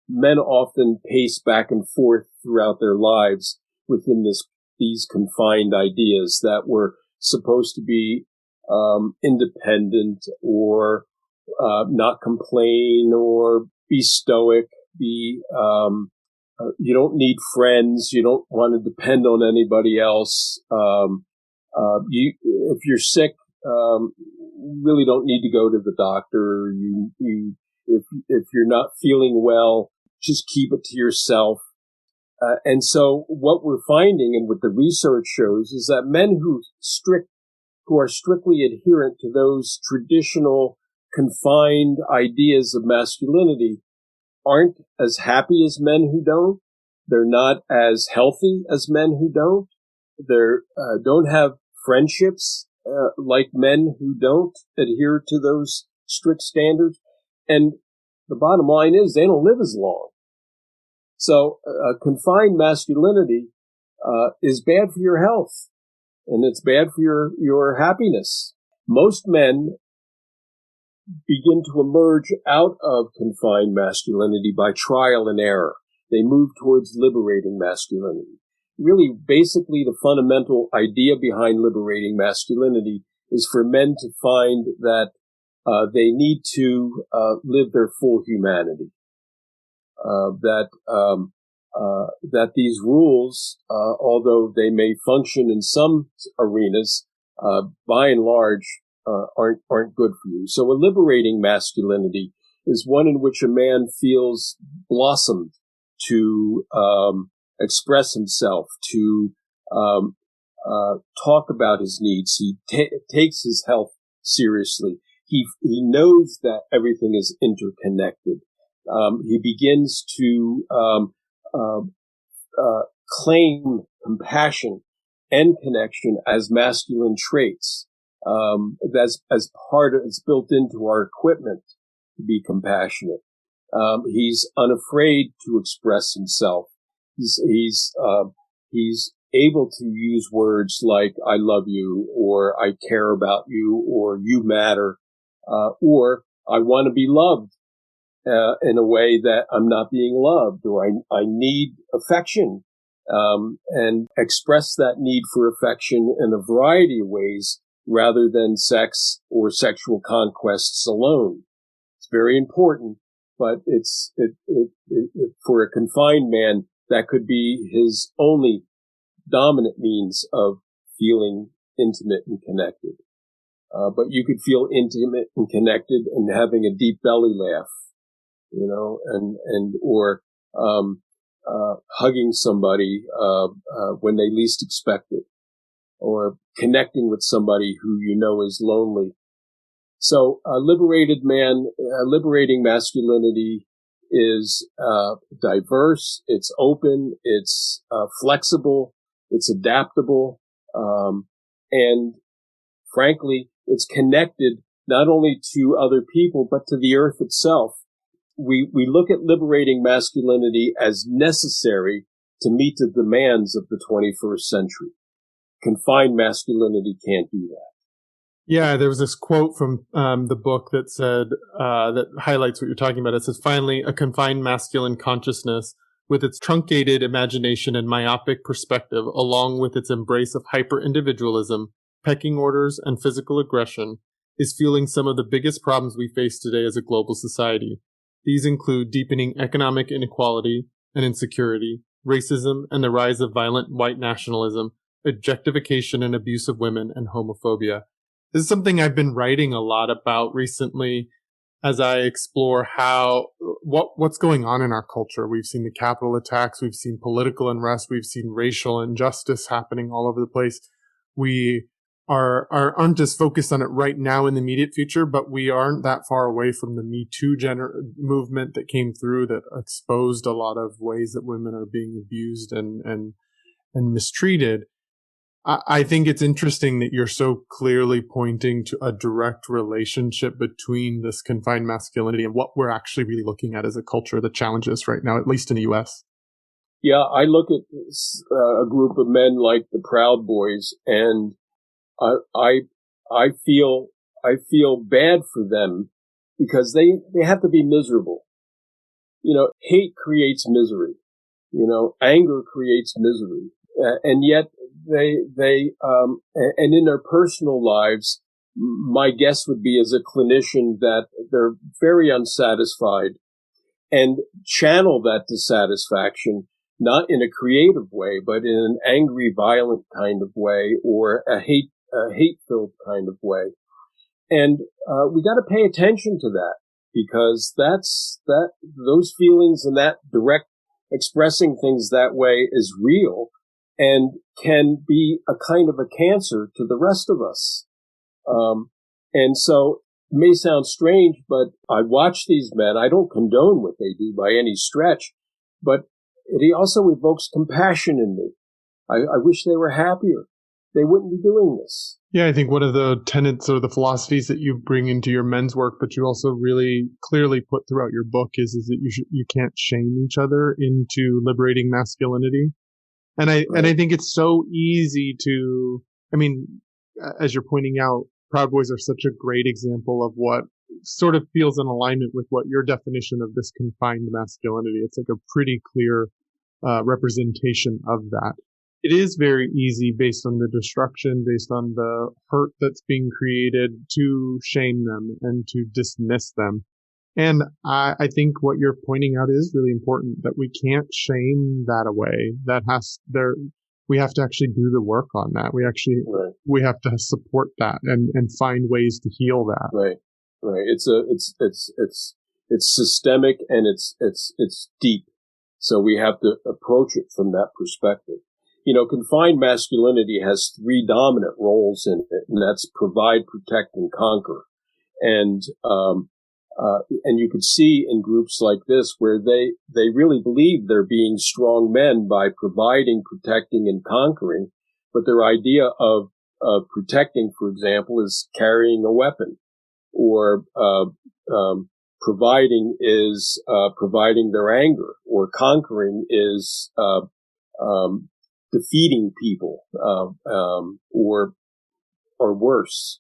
men often pace back and forth throughout their lives within these confined ideas that we're supposed to be independent, or not complain, or be stoic, you don't need friends, you don't want to depend on anybody else. If you're sick, you really don't need to go to the doctor. If you're not feeling well, just keep it to yourself. And so what we're finding, and what the research shows, is that men who are strictly adherent to those traditional confined ideas of masculinity aren't as happy as men who don't. They're not as healthy as men who don't. They don't have friendships like men who don't adhere to those strict standards. And the bottom line is they don't live as long. So confined masculinity is bad for your health, and it's bad for your happiness. Most men begin to emerge out of confined masculinity by trial and error. They move towards liberating masculinity. Really, basically, the fundamental idea behind liberating masculinity is for men to find that they need to live their full humanity. That these rules, although they may function in some arenas, by and large, aren't good for you. So a liberating masculinity is one in which a man feels blossomed to express himself, to talk about his needs. He takes his health seriously. He knows that everything is interconnected. He begins to claim compassion and connection as masculine traits. As part of, it's built into our equipment to be compassionate. He's unafraid to express himself. He's able to use words like "I love you," or "I care about you," or "you matter," or "I want to be loved." in a way that I'm not being loved, or I need affection, and express that need for affection in a variety of ways rather than sex or sexual conquests alone. It's very important, but for a confined man, that could be his only dominant means of feeling intimate and connected. But you could feel intimate and connected and having a deep belly laugh, or hugging somebody when they least expect it, or connecting with somebody who is lonely. So liberating masculinity is diverse, it's open, it's flexible, it's adaptable, and frankly, it's connected not only to other people, but to the earth itself. We look at liberating masculinity as necessary to meet the demands of the 21st century. Confined masculinity can't do that. Yeah, there was this quote from the book that said, that highlights what you're talking about. It says, finally, a confined masculine consciousness with its truncated imagination and myopic perspective, along with its embrace of hyper-individualism, pecking orders, and physical aggression, is fueling some of the biggest problems we face today as a global society. These include deepening economic inequality and insecurity, racism, and the rise of violent white nationalism, objectification and abuse of women, and homophobia. This is something I've been writing a lot about recently as I explore what's going on in our culture. We've seen the Capitol attacks, we've seen political unrest, we've seen racial injustice happening all over the place. We aren't just focused on it right now in the immediate future, but we aren't that far away from the Me Too movement that came through that exposed a lot of ways that women are being abused and mistreated. I think it's interesting that you're so clearly pointing to a direct relationship between this confined masculinity and what we're actually really looking at as a culture, the challenges right now, at least in the U.S. Yeah, I look at a group of men like the Proud Boys, and I feel bad for them because they have to be miserable. Hate creates misery. Anger creates misery, and yet and in their personal lives, my guess would be as a clinician that they're very unsatisfied and channel that dissatisfaction not in a creative way, but in an angry, violent kind of way, or a hate-filled kind of way. And we got to pay attention to that, because those feelings and that direct expressing things that way is real and can be a kind of a cancer to the rest of us. And so it may sound strange, but I watch these men. I don't condone what they do by any stretch, but it also evokes compassion in me. I wish they were happier. They wouldn't be doing this. Yeah, I think one of the tenets or the philosophies that you bring into your men's work, but you also really clearly put throughout your book is that you can't shame each other into liberating masculinity. And I think it's so easy to, as you're pointing out, Proud Boys are such a great example of what sort of feels in alignment with what your definition of this confined masculinity. It's like a pretty clear representation of that. It is very easy, based on the destruction, based on the hurt that's being created, to shame them and to dismiss them. And I think what you're pointing out is really important, that we can't shame that away. We have to actually do the work on that. We have to support that and find ways to heal that. Right. It's systemic and it's deep. So we have to approach it from that perspective. Confined masculinity has three dominant roles in it, and that's provide, protect, and conquer. And you could see in groups like this where they really believe they're being strong men by providing, protecting, and conquering. But their idea of protecting, for example, is carrying a weapon, or providing is providing their anger, or conquering is defeating people, or worse.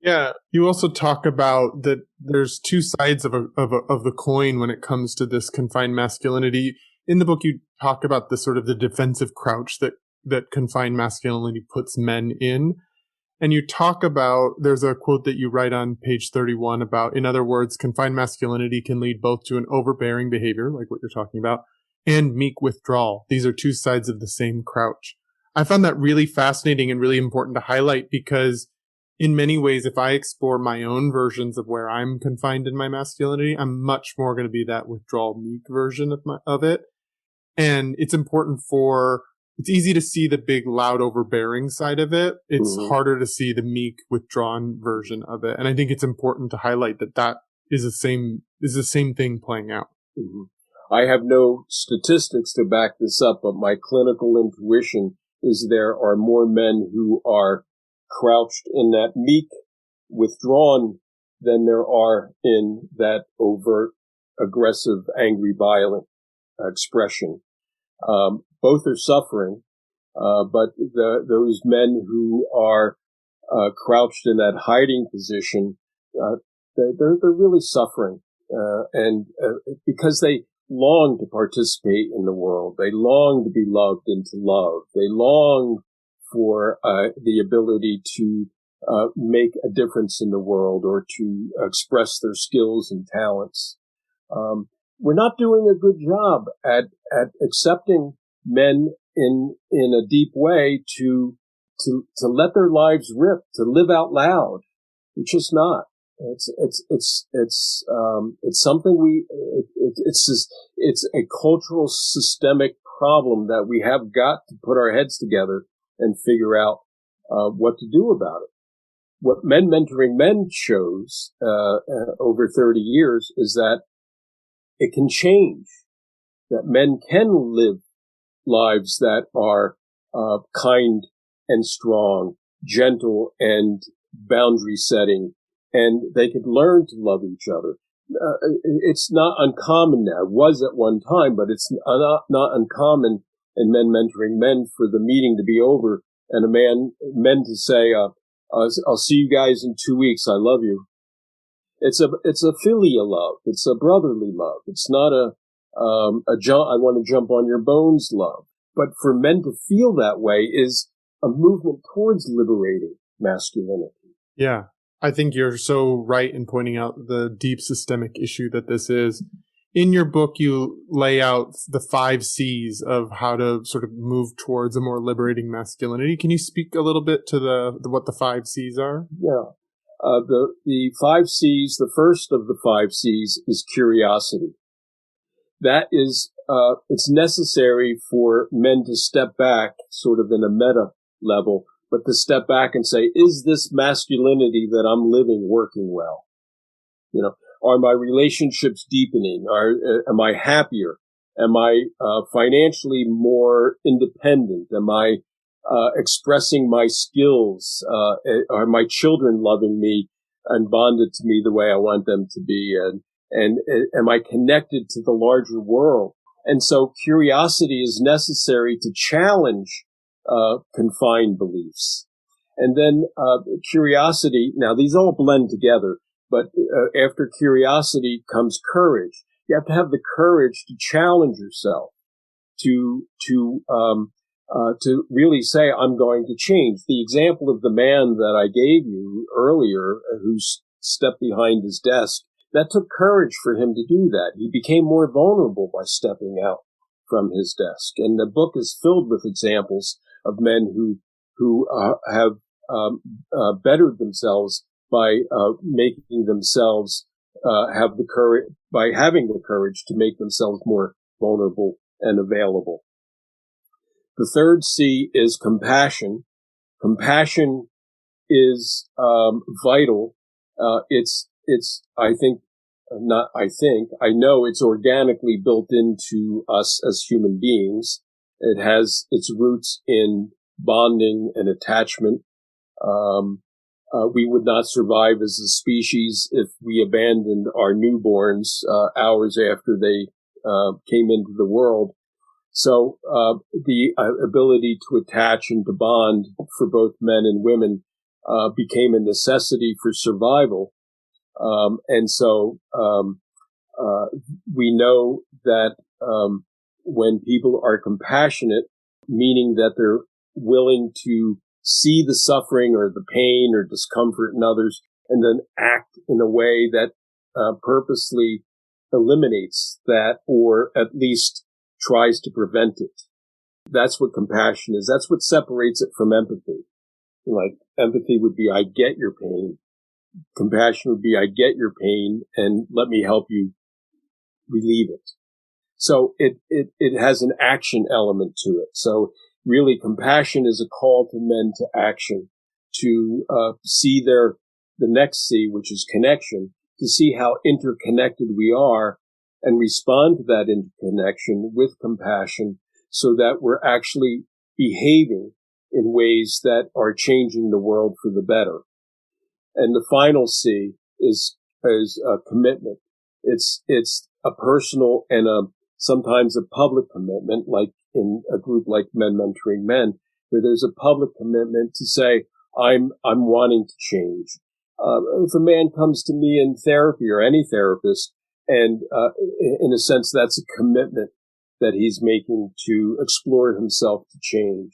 Yeah, you also talk about that there's two sides of the coin when it comes to this confined masculinity. In the book, you talk about the sort of the defensive crouch that confined masculinity puts men in. And you talk about, there's a quote that you write on page 31 about, in other words, confined masculinity can lead both to an overbearing behavior, like what you're talking about, and meek withdrawal. These are two sides of the same crouch. I found that really fascinating and really important to highlight because in many ways, if I explore my own versions of where I'm confined in my masculinity, I'm much more going to be that withdrawal meek version of it. And it's easy to see the big, loud, overbearing side of it. It's harder to see the meek, withdrawn version of it. And I think it's important to highlight that is the same thing playing out. Mm-hmm. I have no statistics to back this up, but my clinical intuition is there are more men who are crouched in that meek, withdrawn than there are in that overt, aggressive, angry, violent expression. Both are suffering, but those men who are crouched in that hiding position, they're really suffering, and because they long to participate in the world, they long to be loved and to love, they long for the ability to make a difference in the world or to express their skills and talents. We're not doing a good job at accepting men in a deep way to let their lives rip, to live out loud. It's just not. It's something it's a cultural systemic problem that we have got to put our heads together and figure out what to do about it. What Men Mentoring Men shows over 30 years is that it can change, that men can live lives that are kind and strong, gentle and boundary setting, and they could learn to love each other. It's not uncommon now. It was at one time, but it's not uncommon in Men Mentoring Men for the meeting to be over and men to say, I'll see you guys in 2 weeks. I love you. It's a filial love. It's a brotherly love. It's not I want to jump on your bones love. But for men to feel that way is a movement towards liberating masculinity. Yeah. I think you're so right in pointing out the deep systemic issue that this is. In your book, you lay out the 5 C's of how to sort of move towards a more liberating masculinity. Can you speak a little bit to what the 5 C's are? Yeah. The 5 C's, the first of the 5 C's is curiosity. That is, it's necessary for men to step back sort of in a meta level, but to step back and say, is this masculinity that I'm living working well? You know, are my relationships deepening? Am I happier? Am I financially more independent? Am I expressing my skills? Are my children loving me and bonded to me the way I want them to be? And am I connected to the larger world? And so curiosity is necessary to challenge confined beliefs. And then curiosity, now these all blend together, but after curiosity comes courage. You have to have the courage to challenge yourself, to really say, I'm going to change. The example of the man that I gave you earlier, who stepped behind his desk, that took courage for him to do that. He became more vulnerable by stepping out from his desk. And the book is filled with examples of men who have bettered themselves by making themselves have the courage, by having the courage to make themselves more vulnerable and available. The third C is compassion. Compassion is vital. I know it's organically built into us as human beings. It has its roots in bonding and attachment. We would not survive as a species if we abandoned our newborns hours after they came into the world. So the ability to attach and to bond for both men and women became a necessity for survival. We know that when people are compassionate, meaning that they're willing to see the suffering or the pain or discomfort in others and then act in a way that purposely eliminates that or at least tries to prevent it. That's what compassion is. That's what separates it from empathy. Like empathy would be, I get your pain. Compassion would be, I get your pain and let me help you relieve it. So it has an action element to it. So really compassion is a call to men to action, to see the next C, which is connection, to see how interconnected we are and respond to that interconnection with compassion so that we're actually behaving in ways that are changing the world for the better. And the final C is commitment. It's a personal and sometimes a public commitment, like in a group like Men Mentoring Men, where there's a public commitment to say, I'm wanting to change. If a man comes to me in therapy or any therapist, and in a sense, that's a commitment that he's making to explore himself to change.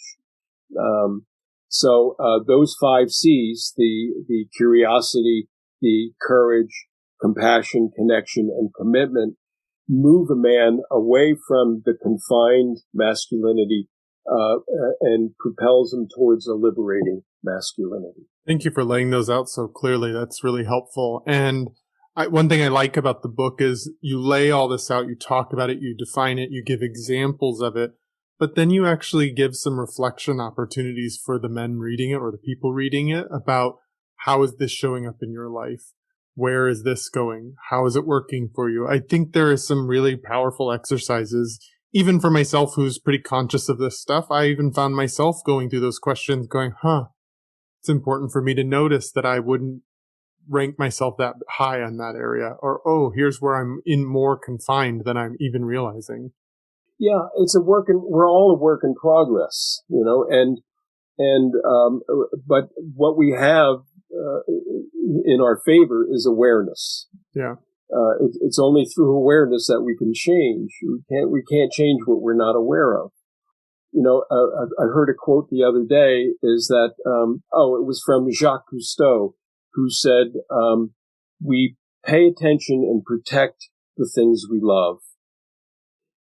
Those 5 C's, the curiosity, the courage, compassion, connection, and commitment, move a man away from the confined masculinity and propels him towards a liberating masculinity. Thank you for laying those out so clearly. That's really helpful. And one thing I like about the book is you lay all this out, you talk about it, you define it, you give examples of it, but then you actually give some reflection opportunities for the men reading it or the people reading it about how is this showing up in your life? Where is this going? How is it working for you? I think there is some really powerful exercises, even for myself who's pretty conscious of this stuff. I even found myself going through those questions going, it's important for me to notice that I wouldn't rank myself that high on that area. Or, here's where I'm in more confined than I'm even realizing. Yeah, we're all a work in progress, but what we have in our favor is awareness. Yeah. It's only through awareness that we can change. We can't change what we're not aware of. I heard a quote the other day is that, it was from Jacques Cousteau, who said, we pay attention and protect the things we love.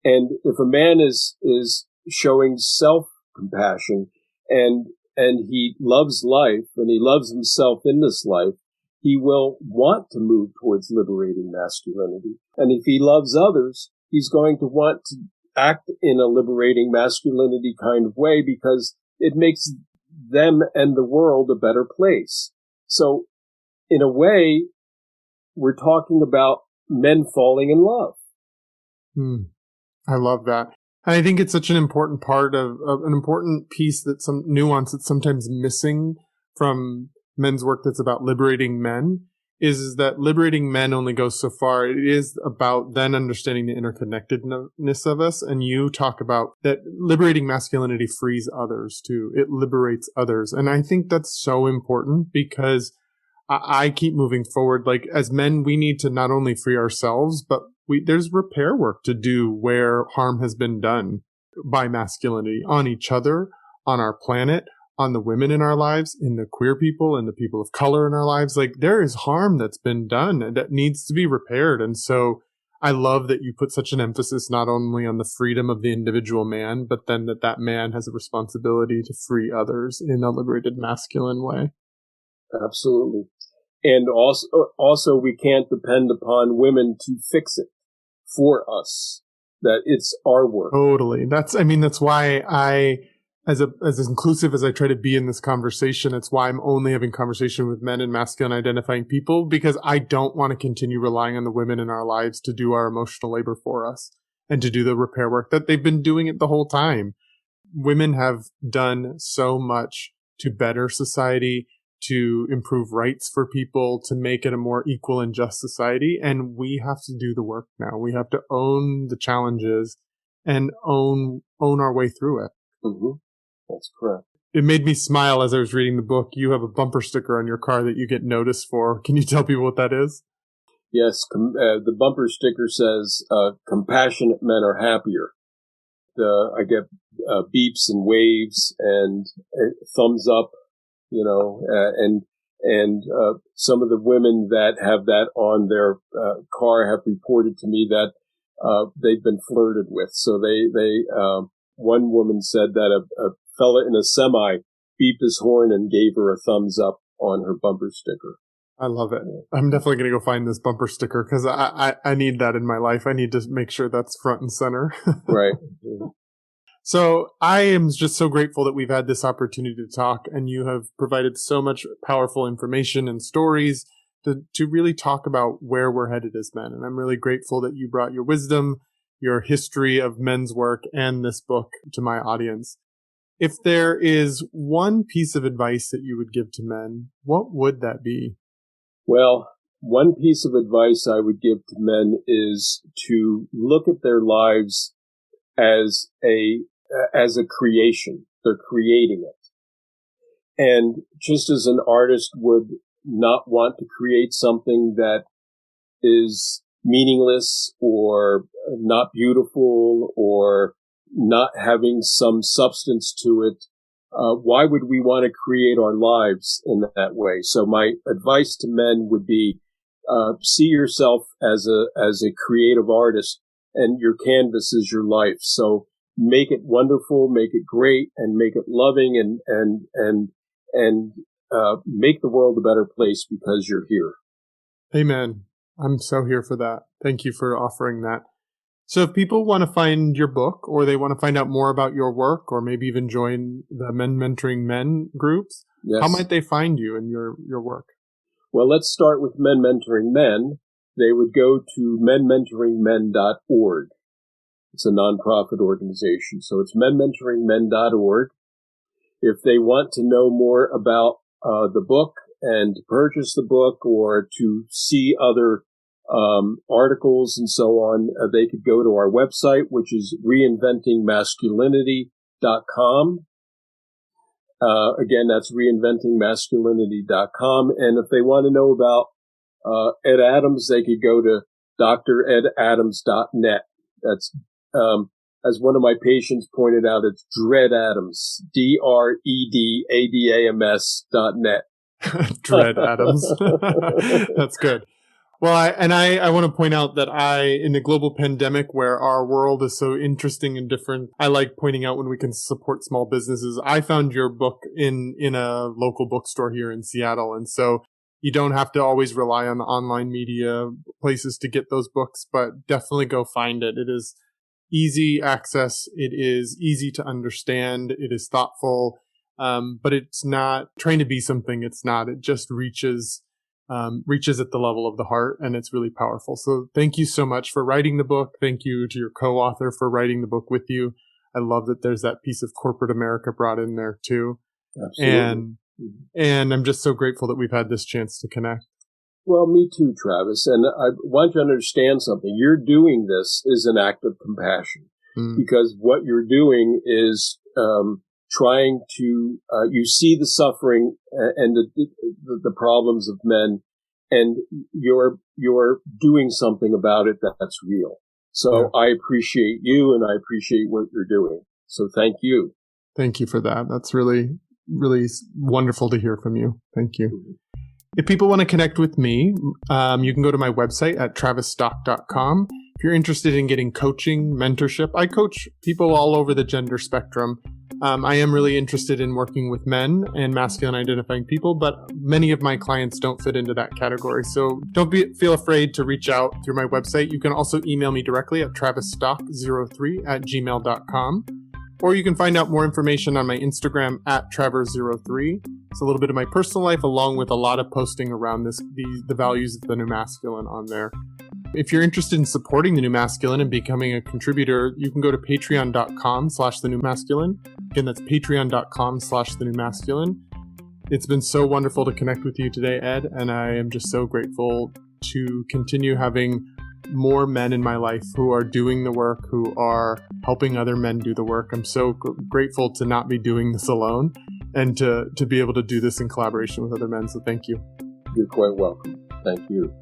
And if a man is showing self-compassion and he loves life and he loves himself in this life, he will want to move towards liberating masculinity. And if he loves others, he's going to want to act in a liberating masculinity kind of way because it makes them and the world a better place. So in a way, we're talking about men falling in love. I love that. And I think it's such an important part of an important piece that some nuance that's sometimes missing from men's work that's about liberating men is that liberating men only goes so far. It is about then understanding the interconnectedness of us. And you talk about that liberating masculinity frees others too. It liberates others. And I think that's so important because I keep moving forward. Like as men, we need to not only free ourselves, but there's repair work to do where harm has been done by masculinity on each other, on our planet, on the women in our lives, in the queer people and the people of color in our lives. Like there is harm that's been done and that needs to be repaired. And so I love that you put such an emphasis not only on the freedom of the individual man, but then that man has a responsibility to free others in a liberated masculine way. Absolutely. And also we can't depend upon women to fix it for us, that it's our work. Totally. That's why I, as inclusive as I try to be in this conversation, it's why I'm only having conversation with men and masculine identifying people, because I don't want to continue relying on the women in our lives to do our emotional labor for us and to do the repair work that they've been doing it the whole time. Women have done so much to better society, to improve rights for people, to make it a more equal and just society. And we have to do the work now. We have to own the challenges and own our way through it. Mm-hmm. That's correct. It made me smile as I was reading the book. You have a bumper sticker on your car that you get noticed for. Can you tell people what that is? Yes, the bumper sticker says, compassionate men are happier. I get beeps and waves and thumbs up, and some of the women that have that on their car have reported to me that they've been flirted with. So one woman said that a fella in a semi beeped his horn and gave her a thumbs up on her bumper sticker. I love it. I'm definitely going to go find this bumper sticker because I need that in my life. I need to make sure that's front and center. Right. So I am just so grateful that we've had this opportunity to talk, and you have provided so much powerful information and stories to really talk about where we're headed as men. And I'm really grateful that you brought your wisdom, your history of men's work, and this book to my audience. If there is one piece of advice that you would give to men, what would that be? Well, one piece of advice I would give to men is to look at their lives as a creation. They're creating it. And just as an artist would not want to create something that is meaningless or not beautiful or not having some substance to it, why would we want to create our lives in that way? So my advice to men would be, see yourself as a creative artist, and your canvas is your life. So make it wonderful, make it great, and make it loving, and make the world a better place because you're here. Amen. I'm so here for that. Thank you for offering that. So if people want to find your book, or they want to find out more about your work, or maybe even join the Men Mentoring Men groups, Yes. How might they find you and your work? Well, let's start with Men Mentoring Men. They would go to menmentoringmen.org. It's a nonprofit organization. So it's menmentoringmen.org. If they want to know more about the book and to purchase the book or to see other articles and so on, they could go to our website, which is reinventingmasculinity.com. Again, that's reinventingmasculinity.com. And if they want to know about Ed Adams, they could go to dredadams.net. That's, as one of my patients pointed out, it's Dred Adams, DREDADAMS.net. Dred Adams. That's good. Well, I want to point out that in the global pandemic where our world is so interesting and different, I like pointing out when we can support small businesses. I found your book in a local bookstore here in Seattle. And so you don't have to always rely on the online media places to get those books, but definitely go find it. It is easy access. It is easy to understand. It is thoughtful. But it's not trying to be something it's not. It just reaches at the level of the heart, and it's really powerful. So thank you so much for writing the book. Thank you to your co-author for writing the book with you. I love that there's that piece of corporate America brought in there too. Absolutely. And I'm just so grateful that we've had this chance to connect. Well, me too, Travis. And I want you to understand something. You're doing this is an act of compassion because what you're doing is trying to, you see the suffering and the problems of men, and you're doing something about it that's real. So yeah. I appreciate you, and I appreciate what you're doing. So thank you. Thank you for that. That's really, really wonderful to hear from you. Thank you. Mm-hmm. If people want to connect with me, you can go to my website at travisstock.com. If you're interested in getting coaching, mentorship, I coach people all over the gender spectrum. I am really interested in working with men and masculine identifying people, but many of my clients don't fit into that category. So don't feel afraid to reach out through my website. You can also email me directly at travisstock03@gmail.com. Or you can find out more information on my Instagram at Travers03. It's a little bit of my personal life along with a lot of posting around the values of the New Masculine on there. If you're interested in supporting the New Masculine and becoming a contributor, you can go to patreon.com/thenewmasculine. Again, that's patreon.com/thenewmasculine. It's been so wonderful to connect with you today, Ed, and I am just so grateful to continue having more men in my life who are doing the work, who are helping other men do the work. I'm so grateful to not be doing this alone. and to be able to do this in collaboration with other men. So thank you. You're quite welcome. Thank you.